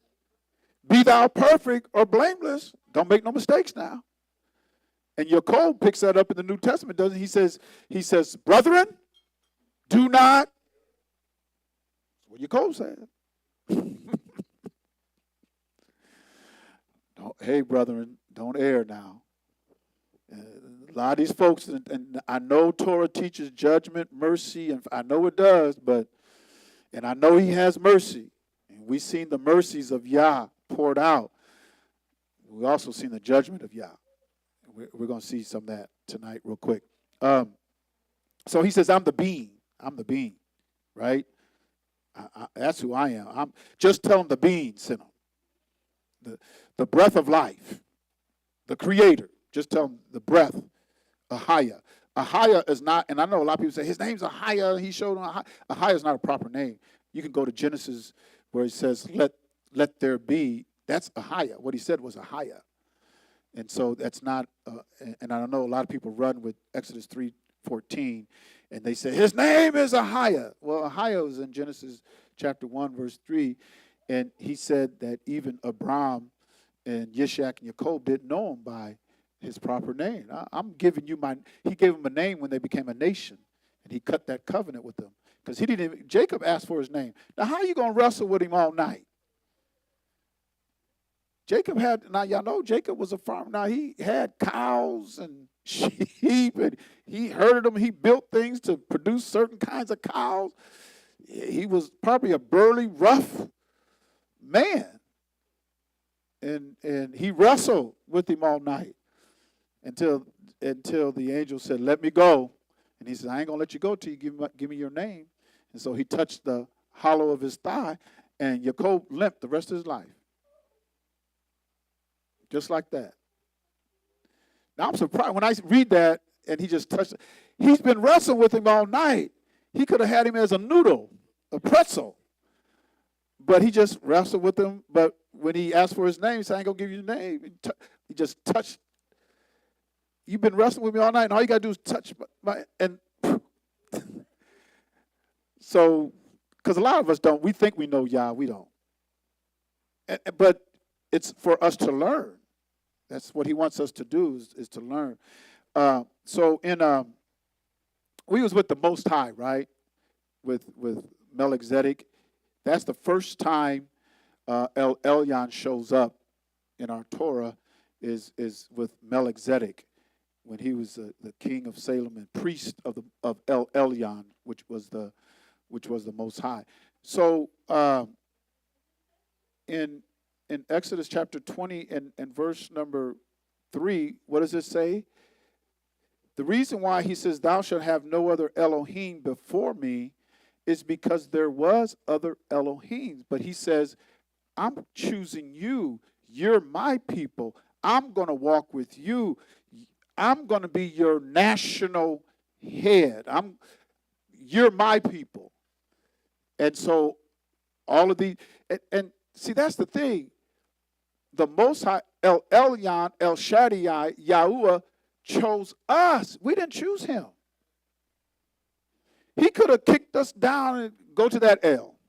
be thou perfect or blameless. Don't make no mistakes now. And Jacob picks that up in the New Testament, doesn't he? He says, brethren, do not. That's what Jacob said. Hey, brethren, don't err now. A lot of these folks, and I know Torah teaches judgment, mercy, and I know it does, and I know he has mercy. And we've seen the mercies of Yah poured out. We've also seen the judgment of Yah. We're going to see some of that tonight real quick. So he says, I'm the being, right? That's who I am. Just tell him the being sent him. The breath of life, the creator. Just tell him the breath, Ahaya. Ahaya is not, and I know a lot of people say, his name's Ahaya, he showed him Ahaya. Ahaya is not a proper name. You can go to Genesis where it says, let there be. That's Ahaya. What he said was Ahaya. And so that's not, and I know a lot of people run with Exodus 3:14, and they say, his name is Ahaya. Well, Ahaya was in Genesis chapter 1, verse 3, and he said that even Abraham and Yishak and Jacob didn't know him by his proper name. I'm giving you he gave him a name when they became a nation, and he cut that covenant with them. Because Jacob asked for his name. Now, how are you going to wrestle with him all night? Now y'all know Jacob was a farmer. Now he had cows and sheep, and he herded them. He built things to produce certain kinds of cows. He was probably a burly, rough man. And he wrestled with him all night until until the angel said, let me go. And he said, I ain't going to let you go till you give me your name. And so he touched the hollow of his thigh, and Jacob limped the rest of his life. Just like that. Now I'm surprised when I read that, and he just touched it. He's been wrestling with him all night. He could have had him as a noodle, a pretzel. But he just wrestled with him. But when he asked for his name, he said, I ain't going to give you your name. He just touched. You've been wrestling with me all night, and all you got to do is touch my and so, because a lot of us don't. We think we know Yah. We don't. But it's for us to learn. That's what he wants us to do is to learn. So we was with the Most High, right? With Melchizedek. That's the first time El Elyon shows up in our Torah is with Melchizedek, when he was the king of Salem and priest of El Elyon, which was the Most High. So in Exodus chapter 20 and verse number 3, what does it say? The reason why he says, thou shalt have no other Elohim before me, is because there was other Elohims. But he says, I'm choosing you. You're my people. I'm going to walk with you. I'm going to be your national head. You're my people. And so all of these, and see, that's the thing. The Most High, El Elyon, El Shaddai, Yahuwah, chose us. We didn't choose him. He could have kicked us down and go to that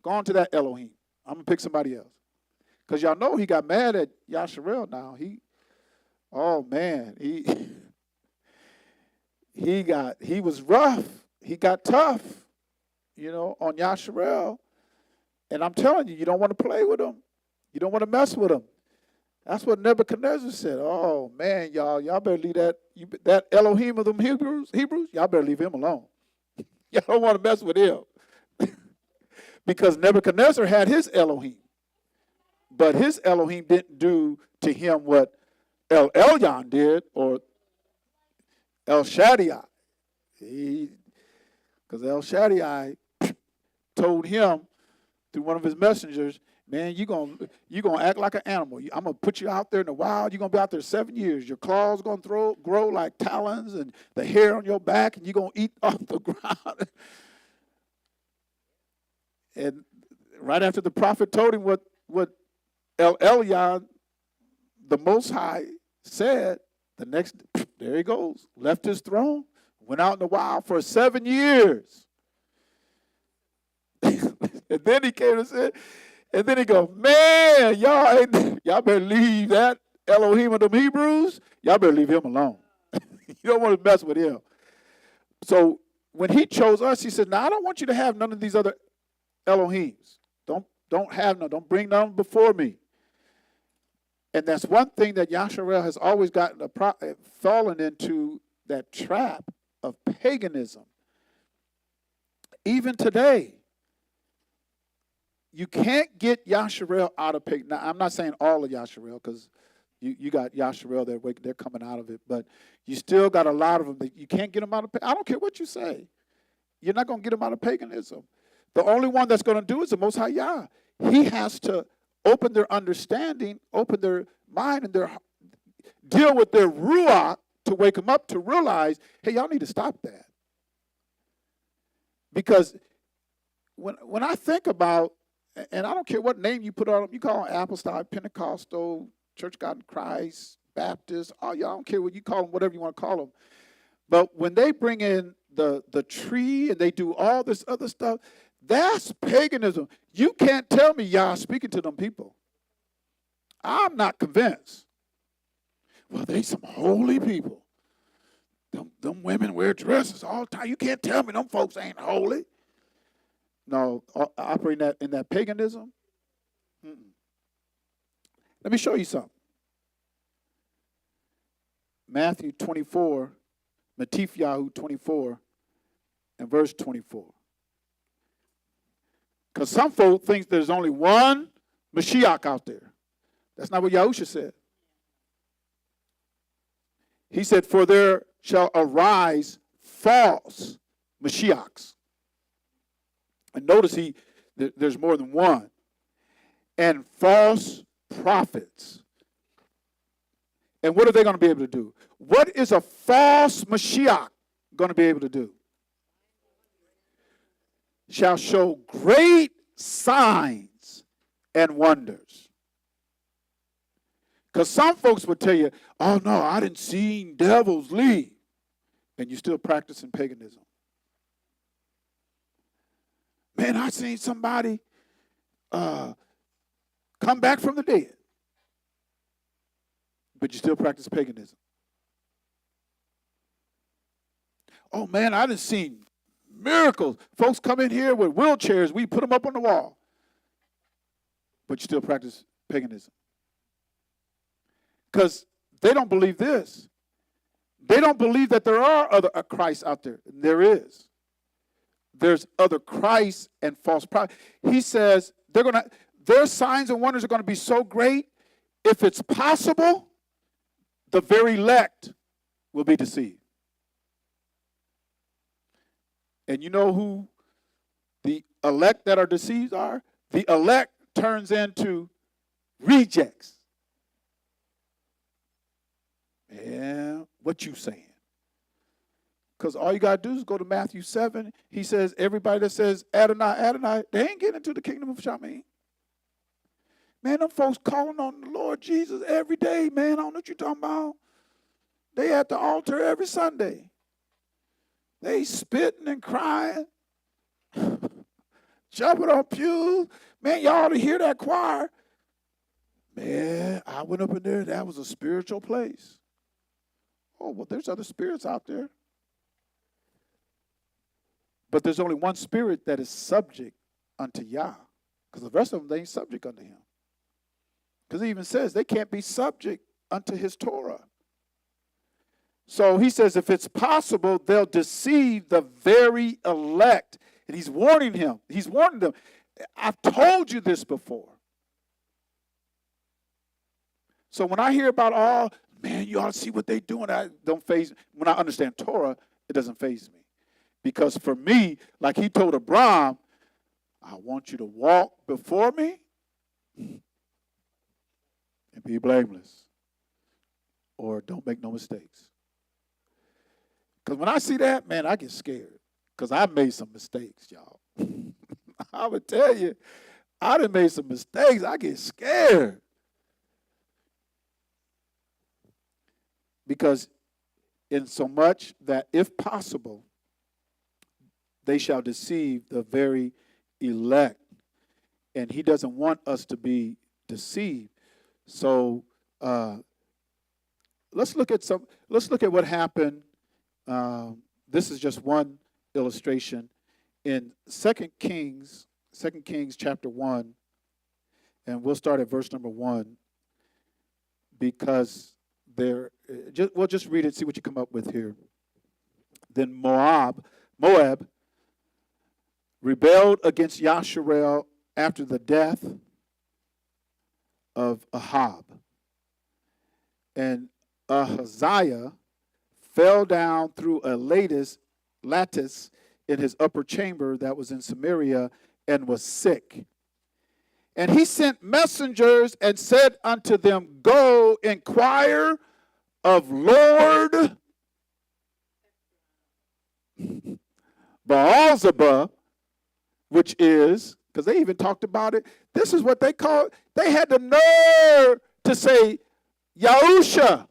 gone to that Elohim. I'm going to pick somebody else. Because y'all know he got mad at Yasharel now. He was rough. He got tough, on Yasharel. And I'm telling you, you don't want to play with him. You don't want to mess with him. That's what Nebuchadnezzar said. Oh, man, y'all better leave that Elohim of them Hebrews, y'all better leave him alone. Y'all don't want to mess with him. Because Nebuchadnezzar had his Elohim. But his Elohim didn't do to him what El Elyon did, or El Shaddai. Because El Shaddai told him through one of his messengers, man, you're gonna act like an animal. I'm going to put you out there in the wild. You're going to be out there 7 years. Your claws going to grow like talons, and the hair on your back, and you're going to eat off the ground. And right after the prophet told him what El Elyon, the Most High, said, the next, there he goes, left his throne, went out in the wild for 7 years. And then he came and said, and then he go, man, y'all better leave that Elohim of them Hebrews. Y'all better leave him alone. You don't want to mess with him. So when he chose us, he said, now I don't want you to have none of these other Elohims. Don't have none. Don't bring none before me. And that's one thing that Yasharel has always fallen into, that trap of paganism. Even today, you can't get Yasharel out of paganism. Now, I'm not saying all of Yasharel, because you got Yasharel, they're coming out of it, but you still got a lot of them that you can't get them out of paganism. I don't care what you say. You're not going to get them out of paganism. The only one that's going to do it is the Most High Yah. He has to open their understanding, open their mind, and deal with their ruach to wake them up to realize, hey, y'all need to stop that. Because when I think about, and I don't care what name you put on them, you call them Apostolic, Pentecostal, Church of God in Christ, Baptist, y'all don't care what you call them, whatever you want to call them. But when they bring in the tree and they do all this other stuff, that's paganism. You can't tell me y'all speaking to them people. I'm not convinced. Well, they some holy people. Them women wear dresses all the time. You can't tell me them folks ain't holy. No, operating in that paganism. Let me show you something. Matthew 24, Matifyahu 24, and verse 24. Because some folk think there's only one Mashiach out there. That's not what Yahusha said. He said, for there shall arise false Mashiachs. And notice there's more than one. And false prophets. And what are they going to be able to do? What is a false Mashiach going to be able to do? Shall show great signs and wonders. Because some folks would tell you, oh no, I didn't see devils leave. And you're still practicing paganism. Man, I seen somebody come back from the dead. But you still practice paganism. Oh man, I done seen miracles. Folks come in here with wheelchairs. We put them up on the wall. But you still practice paganism. Because they don't believe this. They don't believe that there are other Christs out there. There is. There's other Christs and false prophets. He says their signs and wonders are going to be so great, if it's possible, the very elect will be deceived. And you know who the elect that are deceived are? The elect turns into rejects. Yeah, what you saying? Because all you got to do is go to Matthew 7. He says everybody that says Adonai, Adonai, they ain't getting into the kingdom of Shamin. Man, them folks calling on the Lord Jesus every day, man. I don't know what you're talking about. They at the altar every Sunday. They spitting and crying, jumping on pews. Man, y'all ought to hear that choir. Man, I went up in there. That was a spiritual place. Oh, well, there's other spirits out there. But there's only one spirit that is subject unto Yah. Because the rest of them, they ain't subject unto him. Because he even says they can't be subject unto his Torah. So he says if it's possible, they'll deceive the very elect. And he's warning him. He's warning them. I've told you this before. So when I hear about, man, you ought to see what they're doing, I don't faze me. When I understand Torah, it doesn't faze me. Because for me, like he told Abraham, I want you to walk before me and be blameless. Or don't make no mistakes. Because when I see that, man, I get scared. Because I made some mistakes, y'all. I would tell you, I done made some mistakes. I get scared. Because in so much that if possible, they shall deceive the very elect. And he doesn't want us to be deceived. So let's look at what happened. This is just one illustration in 2 Kings chapter 1, and we'll start at verse number 1 because we'll just read it, see what you come up with here. Then Moab rebelled against Yasharel after the death of Ahab, and Ahaziah fell down through a lattice in his upper chamber that was in Samaria and was sick. And he sent messengers and said unto them, go inquire of Lord Baalzebub, which is, because they even talked about it, this is what they call it. They had the nerve to say Yahusha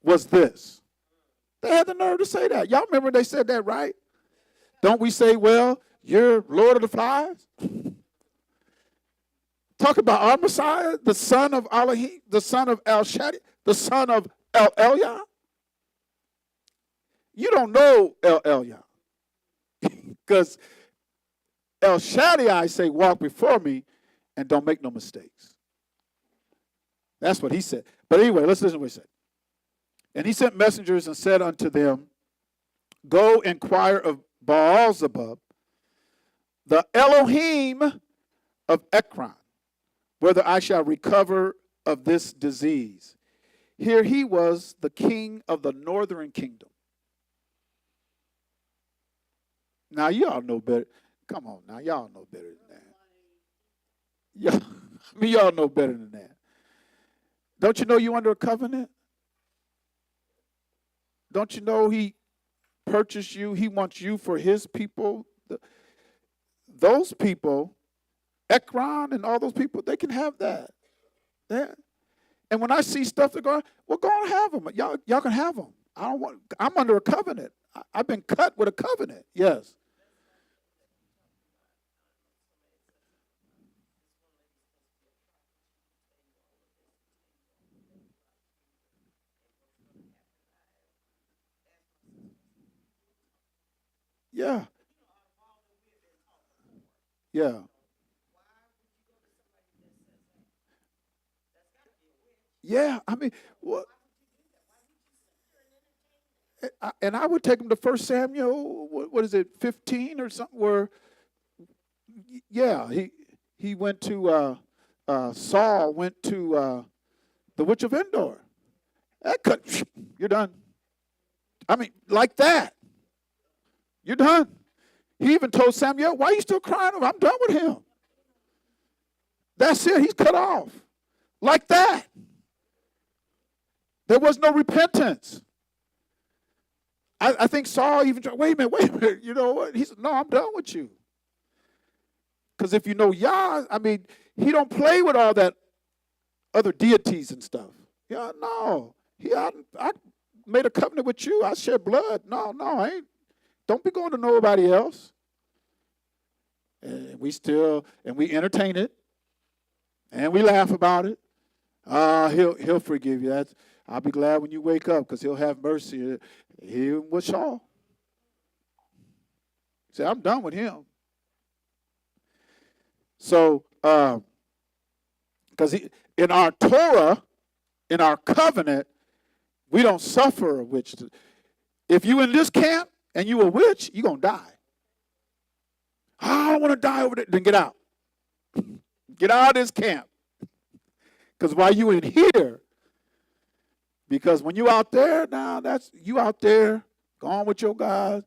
was this. They had the nerve to say that. Y'all remember they said that, right? Don't we say, well, you're Lord of the Flies? Talk about our Messiah, the son of Elohim, the son of El Shaddai, the son of El Elyon. You don't know El Elyon. Because El Shaddai say, walk before me and don't make no mistakes. That's what he said. But anyway, let's listen to what he said. And he sent messengers and said unto them, go inquire of Baalzebub, the Elohim of Ekron, whether I shall recover of this disease. Here he was the king of the northern kingdom. Now, y'all know better. Come on now, y'all know better than that. Y'all know better than that. Don't you know you're under a covenant? Don't you know he purchased you? He wants you for his people. Those people, Ekron and all those people, they can have that. Yeah. And when I see stuff that go, well, go and have them. Y'all can have them. I'm under a covenant. I've been cut with a covenant. Yes. Yeah. Yeah. Yeah. I mean, what? And I would take him to First Samuel. What is it, 15 or something? Where, yeah, he went to Saul went to the witch of Endor. That cut. You're done. I mean, like that. You're done. He even told Samuel, "Why are you still crying over? I'm done with him." That's it. He's cut off. Like that. There was no repentance. I think Saul even tried, wait a minute. You know what? He said, "No, I'm done with you." Because if you know Yah, I mean, he don't play with all that other deities and stuff. Yeah, no. I made a covenant with you. I shed blood. No, I ain't. Don't be going to nobody else. And we entertain it. And we laugh about it. He'll forgive you. I'll be glad when you wake up because he'll have mercy. He was Saul. He said, I'm done with him. So, because in our Torah, in our covenant, we don't suffer a witch. If you in this camp and you a witch, you're going to die. I don't want to die over there. Then get out. Get out of this camp. Because while you in here, because when you out there, now that's you out there, going with your guys.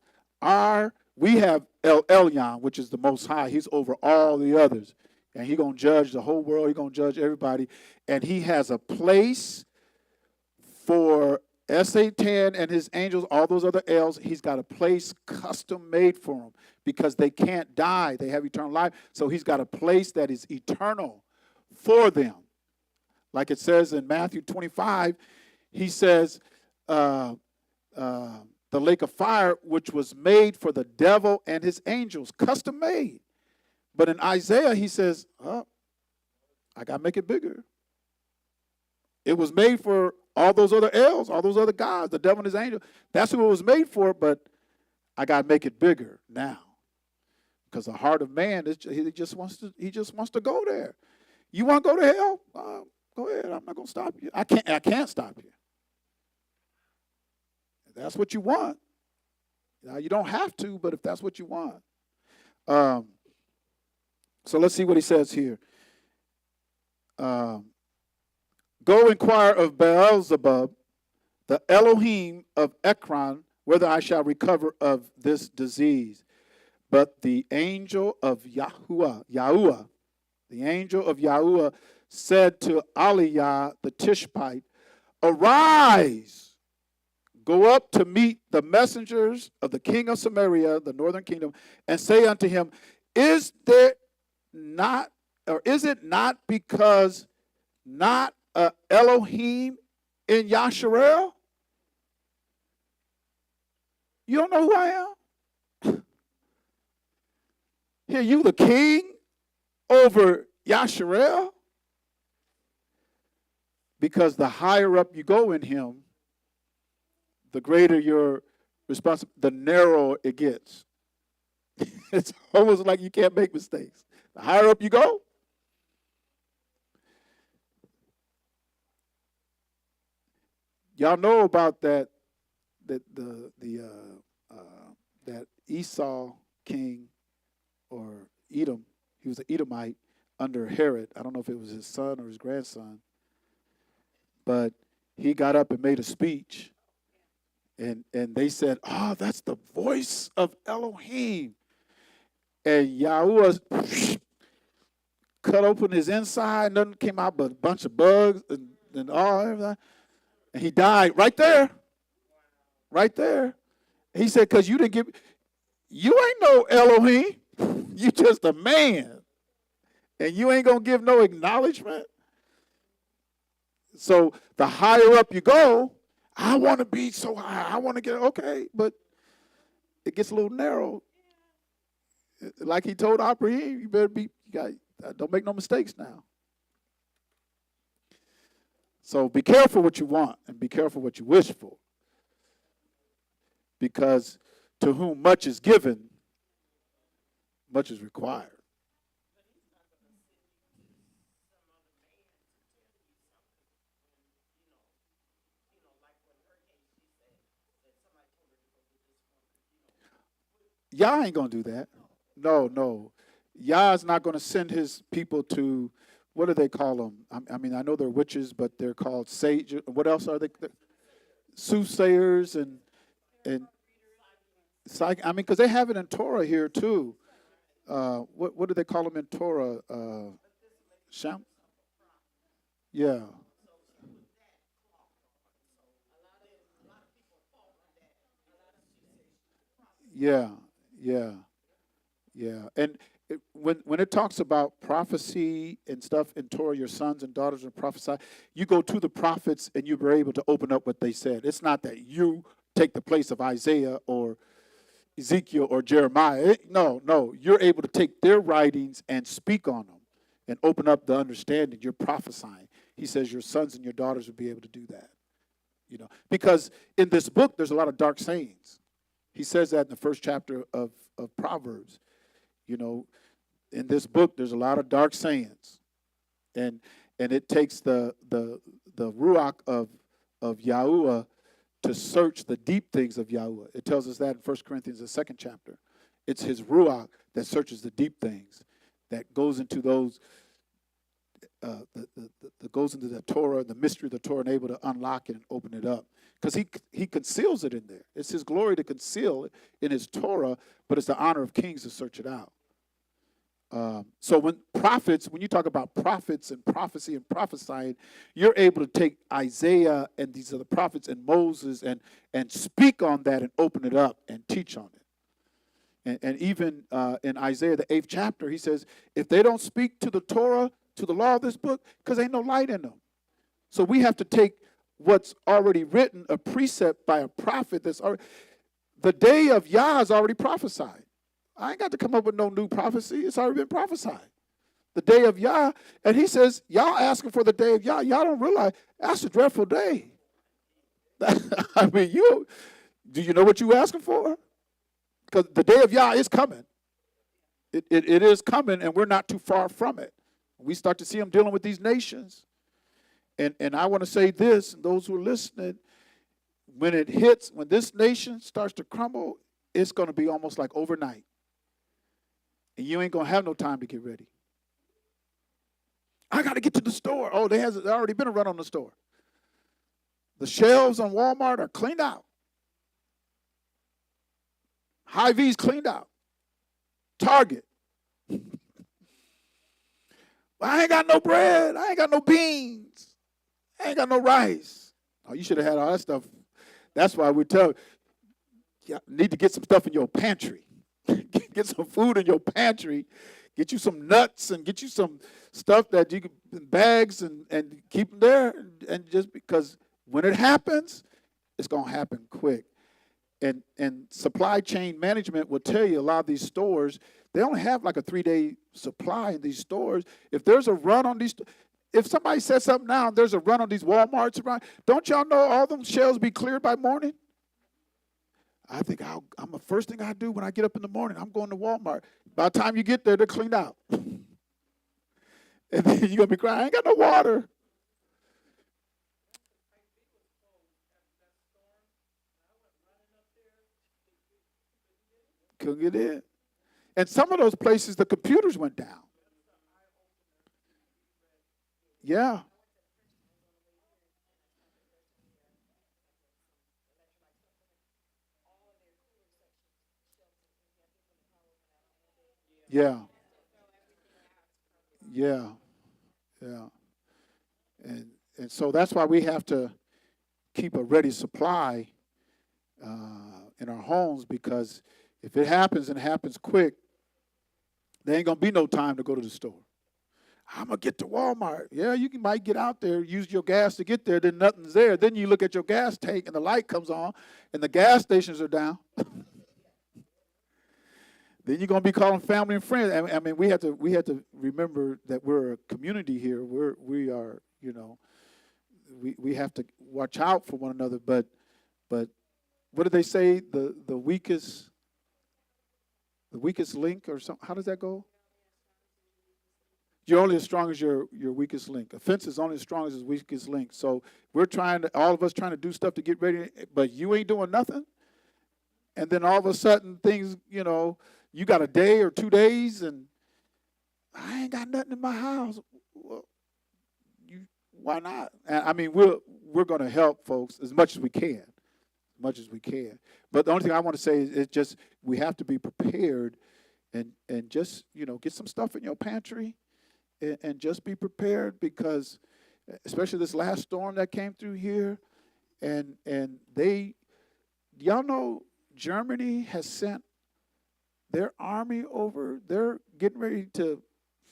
We have El Elyon, which is the Most High. He's over all the others. And he's going to judge the whole world. He's going to judge everybody. And he has a place for Satan and his angels, all those other L's. He's got a place custom made for them because they can't die. They have eternal life. So he's got a place that is eternal for them. Like it says in Matthew 25, he says, the lake of fire, which was made for the devil and his angels, custom made. But in Isaiah, he says, I got to make it bigger. It was made for all those other L's, all those other guys, the devil and his angels. That's who it was made for, but I got to make it bigger now. Because the heart of man, he just wants to go there. You want to go to hell? Go ahead. I'm not going to stop you. I can't stop you. If that's what you want. Now, you don't have to, but if that's what you want. So let's see what he says here. Go inquire of Beelzebub, the Elohim of Ekron, whether I shall recover of this disease. But the angel of Yahuwah, the angel of Yahuwah said to Aliyah the Tishbite, arise, go up to meet the messengers of the king of Samaria, the northern kingdom, and say unto him, is it not because not a Elohim in Yasharel? You don't know who I am? Here, you the king over Yasharel? Because the higher up you go in him, the greater your responsibility, the narrower it gets. It's almost like you can't make mistakes. The higher up you go, y'all know about that Esau king or Edom. He was an Edomite under Herod. I don't know if it was his son or his grandson. But he got up and made a speech, and they said, "Oh, that's the voice of Elohim." And Yahuwah cut open his inside, nothing came out but a bunch of bugs and all everything. And he died right there. Right there. He said, because you ain't no Elohim. You just a man. And you ain't going to give no acknowledgement. So the higher up you go, I want to be so high. I want to get, okay, but it gets a little narrow. Like he told Abraham, you better be, don't make no mistakes now. So be careful what you want and be careful what you wish for. Because to whom much is given, much is required. Yah ain't going to do that. No. Yah's not going to send his people to, what do they call them? I mean, I know they're witches, but they're called sage. What else are they? Soothsayers and psych. I mean, because they have it in Torah here too. What do they call them in Torah? Sham? Yeah. Yeah. And when it talks about prophecy and stuff in Torah, your sons and daughters will prophesy, you go to the prophets and you were able to open up what they said. It's not that you take the place of Isaiah or Ezekiel or Jeremiah. No. You're able to take their writings and speak on them and open up the understanding. You're prophesying. He says your sons and your daughters will be able to do that. Because in this book, there's a lot of dark sayings. He says that in the first chapter of Proverbs. In this book, there's a lot of dark sayings, and it takes the ruach of Yahuwah to search the deep things of Yahuwah. It tells us that in 1 Corinthians, the second chapter. It's his ruach that searches the deep things, that goes into those, that goes into the Torah, the mystery of the Torah, and able to unlock it and open it up. Because he conceals it in there. It's his glory to conceal it in his Torah, but it's the honor of kings to search it out. So when you talk about prophets and prophecy and prophesying, you're able to take Isaiah and these other prophets and Moses and speak on that and open it up and teach on it. And even in Isaiah, the 8th chapter, he says, if they don't speak to the Torah, to the law of this book, because ain't no light in them. So we have to take what's already written, a precept by a prophet that's already, the day of Yah is already prophesied. I ain't got to come up with no new prophecy. It's already been prophesied. The day of Yah, and he says, y'all asking for the day of Yah. Y'all don't realize that's a dreadful day. I mean, do you know what you asking for? Because the day of Yah is coming. It is coming, and we're not too far from it. We start to see him dealing with these nations. And I want to say this, and those who are listening, when this nation starts to crumble, it's going to be almost like overnight. And you ain't going to have no time to get ready. I got to get to the store. Oh, there's already been a run on the store. The shelves on Walmart are cleaned out. Hy-Vee's cleaned out. Target. I ain't got no bread. I ain't got no beans. I ain't got no rice. Oh, you should have had all that stuff. That's why we tell you need to get some stuff in your pantry. Get some food in your pantry. Get you some nuts and get you some stuff that you can bags and keep them there. And just because when it happens, it's going to happen quick. And supply chain management will tell you a lot of these stores, they only have like a 3-day supply in these stores. If there's a run on these, if somebody says something now and there's a run on these Walmarts around, don't y'all know all them shelves be cleared by morning? I think I'm the first thing I do when I get up in the morning, I'm going to Walmart. By the time you get there, they're cleaned out. And then you're going to be crying, I ain't got no water. Couldn't get in. And some of those places, the computers went down. Yeah. Yeah. Yeah. Yeah. And so that's why we have to keep a ready supply in our homes, because if it happens and it happens quick, there ain't gonna be no time to go to the store. I'm gonna get to Walmart. Yeah, might get out there, use your gas to get there, then nothing's there. Then you look at your gas tank and the light comes on and the gas stations are down. Then you're gonna be calling family and friends. I mean, we have to remember that we're a community here. We are, we have to watch out for one another. But what do they say? The weakest link or something. How does that go? You're only as strong as your weakest link. A fence is only as strong as its weakest link. So we're all of us trying to do stuff to get ready, but you ain't doing nothing. And then all of a sudden things, you got a day or 2 days and I ain't got nothing in my house. Well, why not? I mean, we're going to help folks as much as we can. But the only thing I want to say is just we have to be prepared and just, get some stuff in your pantry and just be prepared, because especially this last storm that came through here, and y'all know Germany has sent their army over. They're getting ready to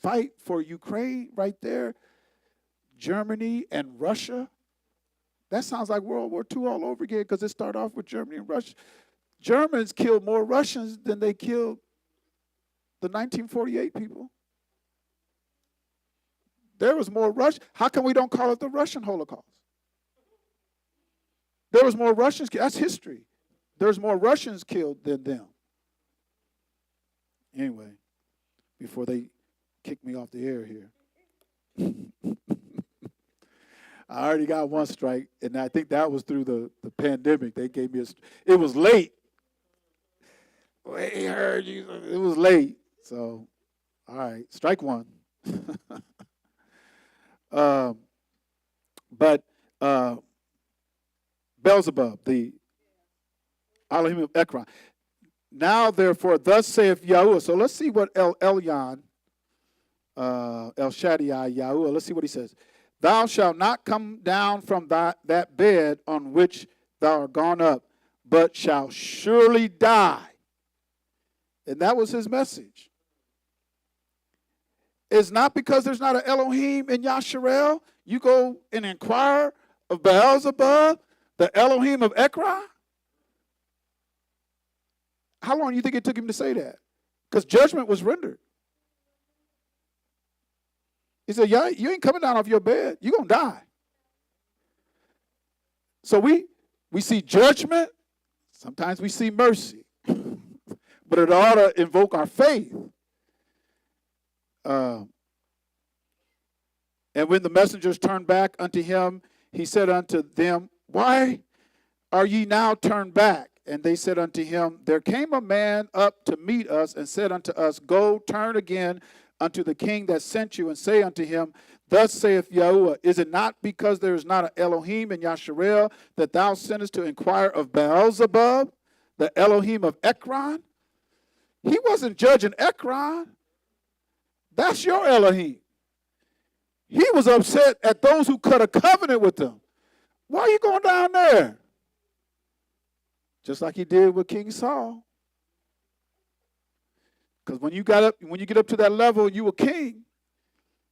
fight for Ukraine right there. Germany and Russia. That sounds like World War II all over again, because it started off with Germany and Russia. Germans killed more Russians than they killed the 1948 people. There was more Russian. How come we don't call it the Russian Holocaust? There was more Russians. That's history. There's more Russians killed than them. Anyway, before they kick me off the air here. I already got one strike, and I think that was through the pandemic. They gave me it was late. We heard you. It was late. So, all right, strike one. But Beelzebub, the Elohim of Ekron. Now, therefore, thus saith Yahuwah. So let's see what Elyon, El Shaddai, Yahuwah, let's see what he says. Thou shalt not come down from that bed on which thou art gone up, but shalt surely die. And that was his message. It's not because there's not an Elohim in Yasharel. You go and inquire of Beelzebub, the Elohim of Ekron. How long do you think it took him to say that? Because judgment was rendered. He said, yeah, you ain't coming down off your bed. You're going to die. So we see judgment. Sometimes we see mercy. But it ought to invoke our faith. And when the messengers turned back unto him, he said unto them, why are ye now turned back? And they said unto him, there came a man up to meet us and said unto us, go, turn again unto the king that sent you, and say unto him, thus saith Yahuwah, is it not because there is not an Elohim in Yasharel that thou sendest to inquire of Beelzebub, the Elohim of Ekron? He wasn't judging Ekron. That's your Elohim. He was upset at those who cut a covenant with them. Why are you going down there? Just like he did with King Saul. Because when you get up to that level, you a king,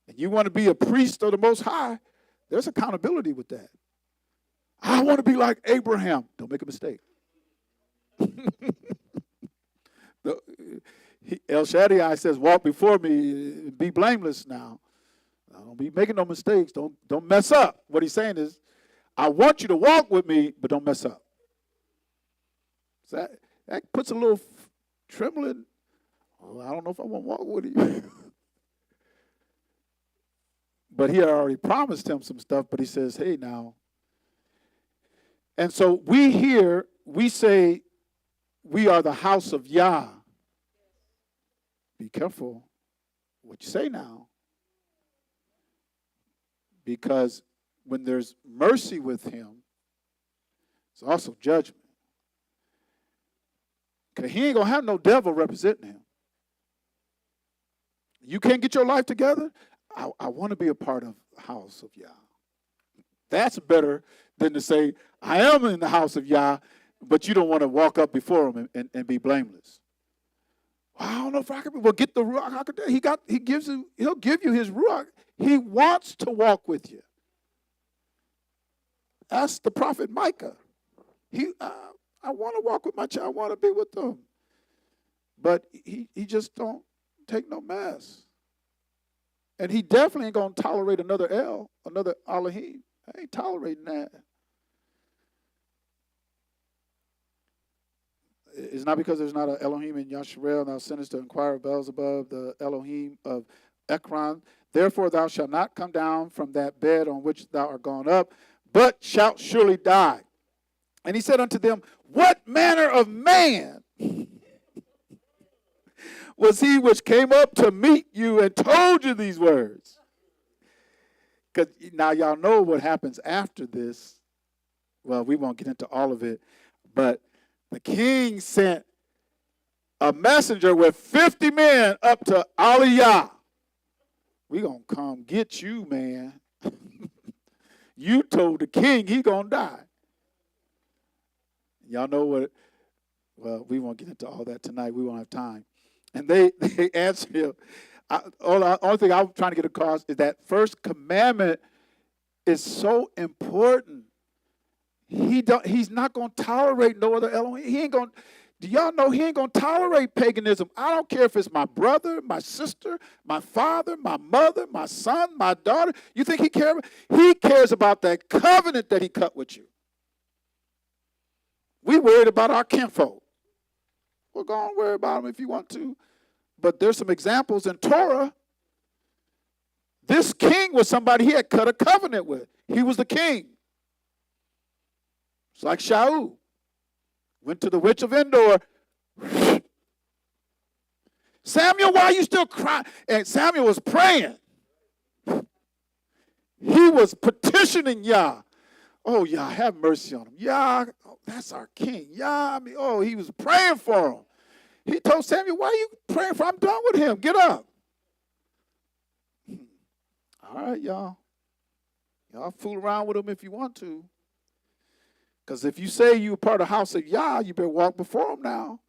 and you want to be a priest of the Most High, there's accountability with that. I want to be like Abraham. Don't make a mistake. El Shaddai says, walk before me, be blameless now. Don't be making no mistakes. Don't mess up. What he's saying is, I want you to walk with me, but don't mess up. So that puts a little trembling. Oh, I don't know if I want to walk with you. But he had already promised him some stuff, but he says, hey, now. And so we say we are the house of Yah. Be careful what you say now. Because when there's mercy with him, it's also judgment. Because he ain't going to have no devil representing him. You can't get your life together? I want to be a part of the house of Yah. That's better than to say, I am in the house of Yah, but you don't want to walk up before him and be blameless. Well, I don't know if I can. Well, get the Ruach. He'll give you his Ruach. He wants to walk with you. Ask the prophet Micah. I want to walk with my child. I want to be with them. But he just don't take no mess. And he definitely ain't going to tolerate another Elohim. I ain't tolerating that. It's not because there's not an Elohim in Yasharel, thou sinnest to inquire of Beelzebub, the Elohim of Ekron. Therefore thou shalt not come down from that bed on which thou art gone up, but shalt surely die. And he said unto them, what manner of man was he which came up to meet you and told you these words? Because now y'all know what happens after this. Well, we won't get into all of it, but the king sent a messenger with 50 men up to Aliyah. We gonna come get you, man. You told the king he gonna die. Y'all know what? Well, we won't get into all that tonight. We won't have time. And they answered him. Only thing I'm trying to get across is that first commandment is so important. He's not going to tolerate no other Elohim. Do y'all know he ain't going to tolerate paganism? I don't care if it's my brother, my sister, my father, my mother, my son, my daughter. You think he cares? He cares about that covenant that he cut with you. We worried about our kinfolk. Well, go on, worry about them if you want to. But there's some examples in Torah. This king was somebody he had cut a covenant with. He was the king. It's like Shaul. Went to the witch of Endor. Samuel, why are you still crying? And Samuel was praying. He was petitioning Yah. Oh, Yah, have mercy on him. Yah, oh, that's our king. Yah, he was praying for him. He told Samuel, why are you praying for him? I'm done with him. Get up. All right, y'all. Y'all fool around with him if you want to. Because if you say you're part of the house of Yah, you better walk before him now.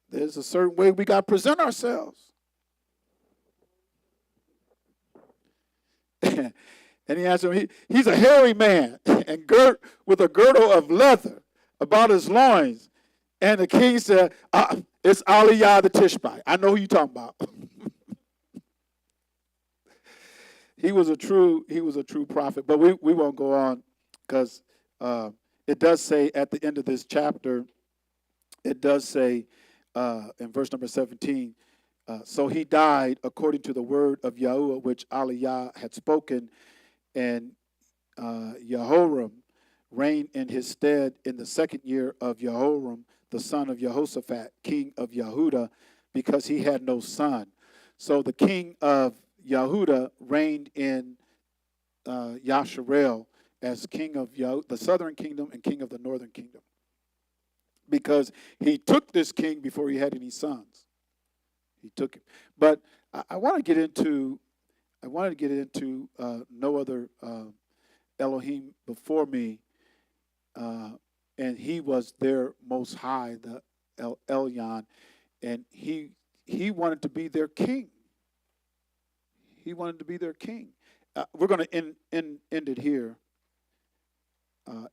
There's a certain way we got to present ourselves. And he answered him, he's a hairy man and girt with a girdle of leather about his loins. And the king said, it's Aliyah the Tishbite. I know who you're talking about. He was a true prophet. But we won't go on because it does say at the end of this chapter, it does say in verse number 17, so he died according to the word of Yahuwah, which Aliyah had spoken, and Jehoram reigned in his stead in the second year of Jehoram, the son of Jehoshaphat, king of Yehuda, because he had no son. So the king of Yehuda reigned in Yasharel as king of the southern kingdom and king of the northern kingdom, because he took this king before he had any sons. He took him. But I want to get into no other Elohim before me, and he was their most high, the Elyon, and he wanted to be their king. He wanted to be their king. We're going to end it here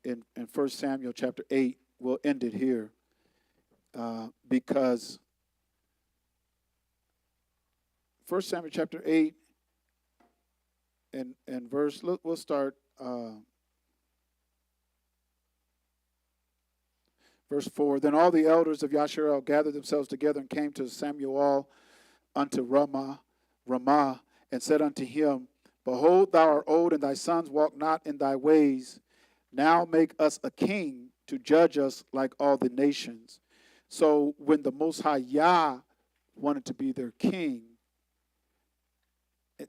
in 1 Samuel chapter 8. We'll end it here because 1 Samuel chapter 8 and verse, we'll start verse 4. Then all the elders of Yasharel gathered themselves together and came to Samuel unto Ramah, and said unto him, behold, thou art old, and thy sons walk not in thy ways. Now make us a king to judge us like all the nations. So when the Most High Yah wanted to be their king,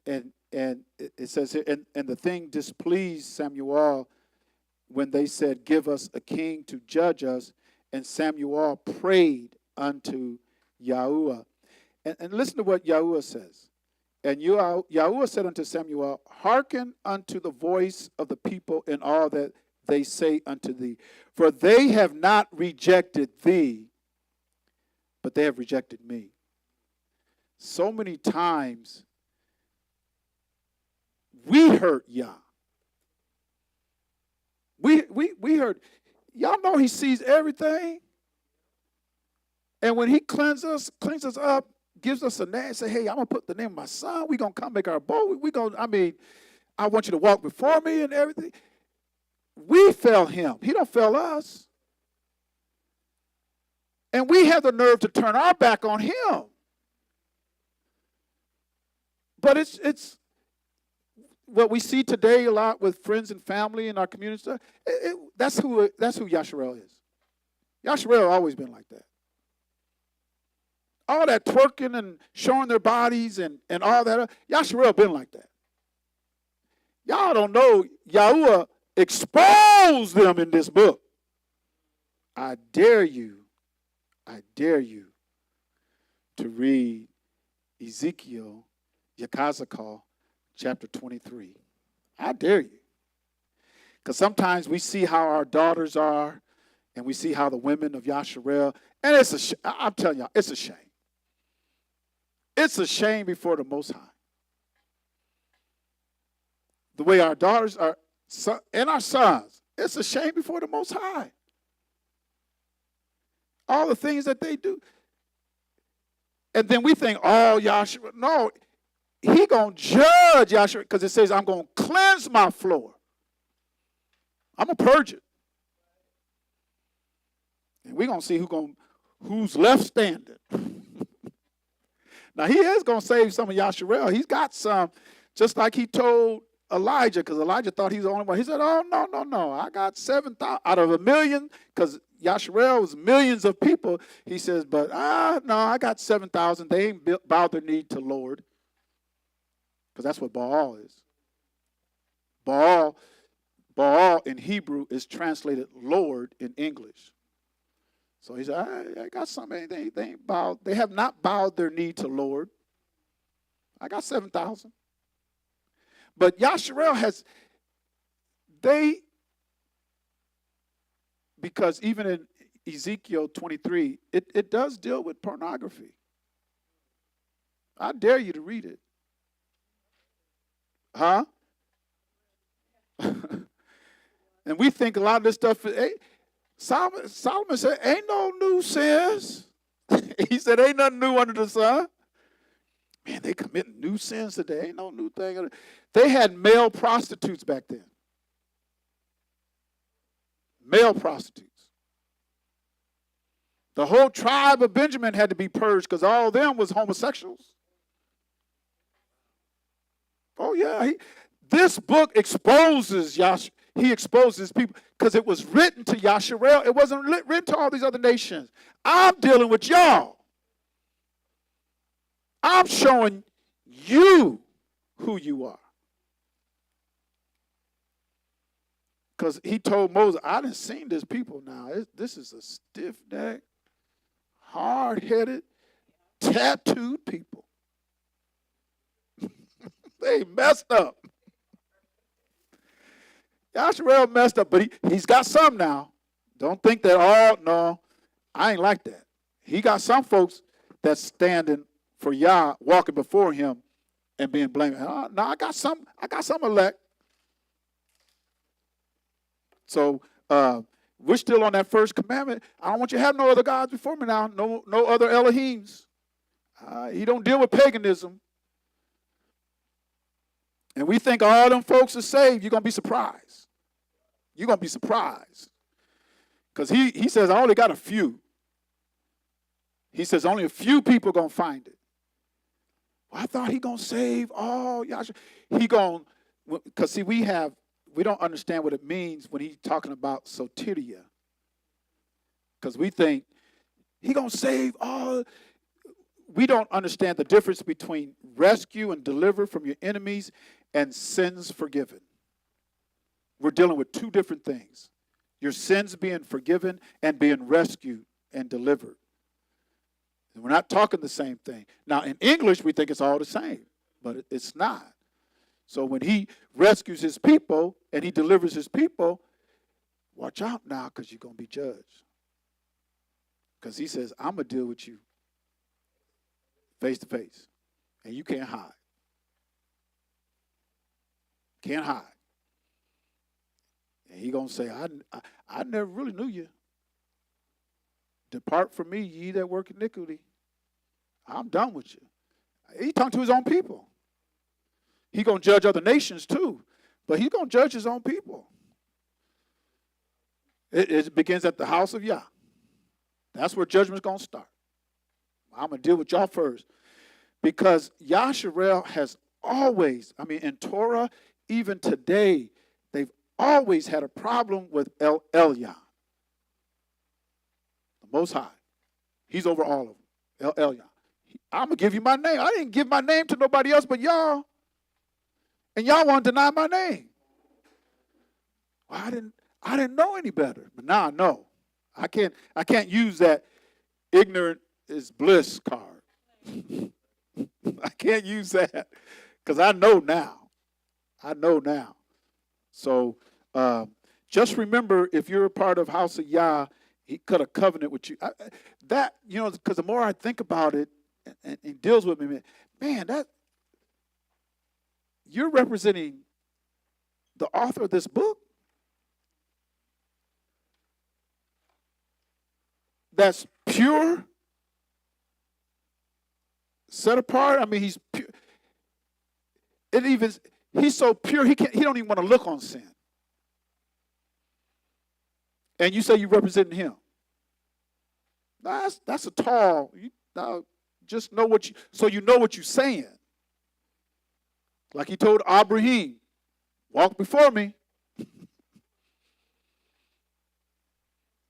and it says here, and the thing displeased Samuel when they said, give us a king to judge us. And Samuel prayed unto Yahuwah. And listen to what Yahuwah says. And Yahuwah said unto Samuel, hearken unto the voice of the people in all that they say unto thee. For they have not rejected thee, but they have rejected me. So many times we hurt Yah. We heard, y'all know he sees everything. And when he cleans us up, gives us a name, say, hey, I'm going to put the name of my son. We're going to come make our boat. I want you to walk before me and everything. We fail him. He don't fail us. And we have the nerve to turn our back on him. But it's what we see today a lot with friends and family in our community. That's who Yasharel is. Yasharel always been like that. All that twerking and showing their bodies and all that. Yasharel been like that. Y'all don't know, Yahuwah exposed them in this book. I dare you to read Ezekiel, Yakazakal, chapter 23. I dare you. Because sometimes we see how our daughters are, and we see how the women of Yasharel, and I'm telling y'all, it's a shame. It's a shame before the Most High. The way our daughters are, and our sons, it's a shame before the Most High. All the things that they do. And then we think, oh, Yahshua. No, he going to judge Yahshua because it says, I'm going to cleanse my floor. I'm going to purge it. And we're going to see who's left standing. Now, he is going to save some of Yasharel. He's got some, just like he told Elijah, because Elijah thought he was the only one. He said, oh, no. I got 7,000 out of 1 million, because Yasharel was millions of people. He says, but no, I got 7,000. They ain't bowed their knee to Lord. Because that's what Baal is. Baal in Hebrew is translated Lord in English. So he said, I got something. They ain't bowed. They have not bowed their knee to Lord. I got 7,000. But Yasharel has, because even in Ezekiel 23, it does deal with pornography. I dare you to read it. Huh? And we think a lot of this stuff, Solomon said, ain't no new sins. He said, ain't nothing new under the sun. Man, they committing new sins today. Ain't no new thing. They had male prostitutes back then. Male prostitutes. The whole tribe of Benjamin had to be purged because all of them was homosexuals. Oh, yeah. This book exposes he exposes people because it was written to Yasharel. It wasn't written to all these other nations. I'm dealing with y'all. I'm showing you who you are. Because he told Moses, I done seen this people now. This is a stiff-necked, hard-headed, tattooed people. They messed up. Yasharel messed up, but he's got some now. Don't think that, no, I ain't like that. He got some folks that's standing for Yah, walking before him and being blamed. No, I got some elect. So we're still on that first commandment. I don't want you to have no other gods before me now. No other Elohims. He don't deal with paganism. And we think all them folks are saved. You're going to be surprised. You're going to be surprised. Because he says, I only got a few. He says, only a few people going to find it. Well, I thought he going to save all. He going to, because see, we don't understand what it means when he's talking about soteria. Because we think he going to save all. We don't understand the difference between rescue and deliver from your enemies and sins forgiven. We're dealing with two different things. Your sins being forgiven and being rescued and delivered. We're not talking the same thing. Now, in English, we think it's all the same, but it's not. So when he rescues his people and he delivers his people, watch out now because you're going to be judged. Because he says, I'm going to deal with you face to face, and you can't hide. Can't hide. And he's going to say, I never really knew you. Depart from me, ye that work iniquity. I'm done with you. He talking to his own people. He's going to judge other nations too, but he's going to judge his own people. It begins at the house of Yah. That's where judgment's going to start. I'm going to deal with y'all first. Because Yasharel has always, in Torah, even today, they've always had a problem with El Elyon. The Most High. He's over all of them. El Elyon. I'm going to give you my name. I didn't give my name to nobody else but y'all. And y'all want to deny my name. Well, I didn't know any better. But now I know. I can't use that ignorant is bliss card. I can't use that because I know now. I know now. So just remember, if you're a part of House of Yah, he cut a covenant with you. Because the more I think about it and he deals with me, man, that you're representing the author of this book. That's pure, set apart. He's pure. He's so pure he don't even want to look on sin. And you say you're representing him. That's a tall. Just know so you know what you're saying. Like he told Abraham, walk before me.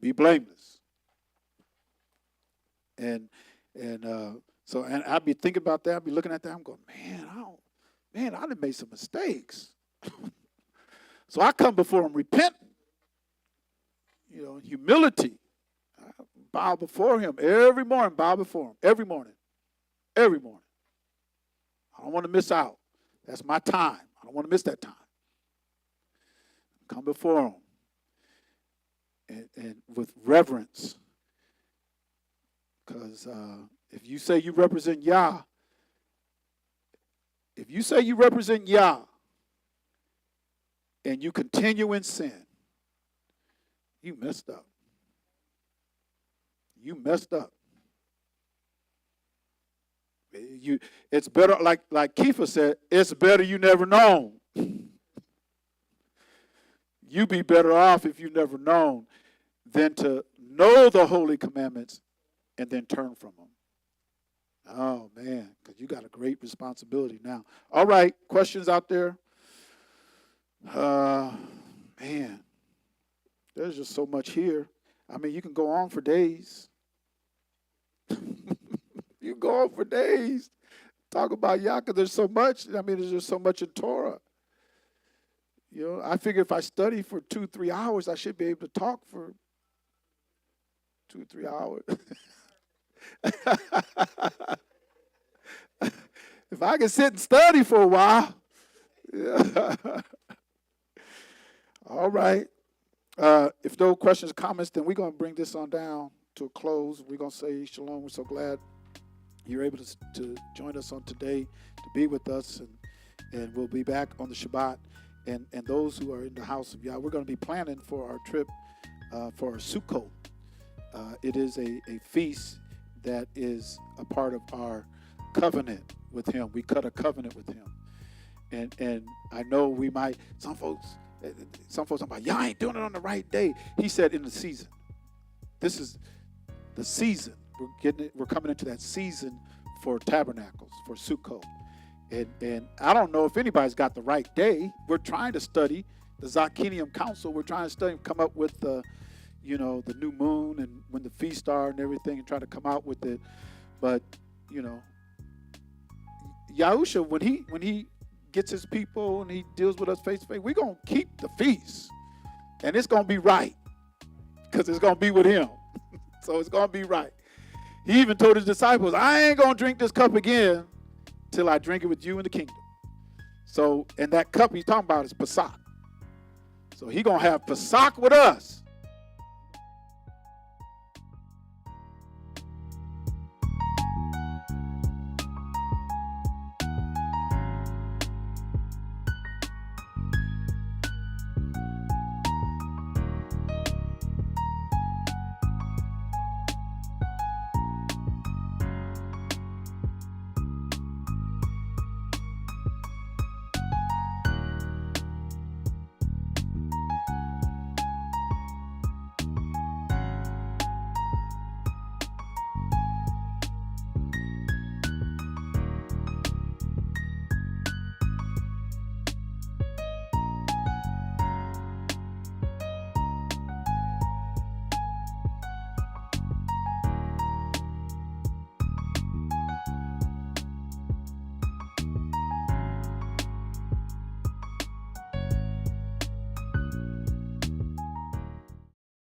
Be blameless. And I'd be thinking about that. I'd be looking at that. I'm going, I done made some mistakes. So I come before him repentant. Humility. I bow before him every morning. Bow before him every morning. Every morning. I don't want to miss out. That's my time. I don't want to miss that time. Come before him and with reverence. Because if you say you represent Yah, and you continue in sin, you messed up. You messed up. It's better, like Kiefer said, it's better you never known. You be better off if you never known than to know the holy commandments and then turn from them. Oh, man, because you got a great responsibility now. All right, questions out there? Man, there's just so much here. You can go on for days. You can go on for days. Talk about Yah, because there's so much. There's just so much in Torah. I figure if I study for 2-3 hours, I should be able to talk for 2-3 hours. If I can sit and study for a while. Yeah. All right. If no questions, comments, then we're going to bring this on down to a close. We're going to say shalom. We're so glad you're able to join us on today, to be with us, and we'll be back on the Shabbat. And those who are in the house of Yah, we're going to be planning for our trip for our Sukkot. It is a feast that is a part of our covenant with him. We cut a covenant with him. And I know we might, some folks talking about, y'all ain't doing it on the right day. He said in the season. This is the season. We're coming into that season for tabernacles, for Sukkot. And I don't know if anybody's got the right day. We're trying to study the Zakinium Council. We're trying to study, come up with the new moon and when the feast are and everything, and try to come out with it. But Yahusha, when he gets his people and he deals with us face to face, we're gonna keep the feast, and it's gonna be right, because it's gonna be with him. So it's gonna be right. He even told his disciples, I ain't going to drink this cup again till I drink it with you in the kingdom. So, and that cup he's talking about is Pesach. So he going to have Pesach with us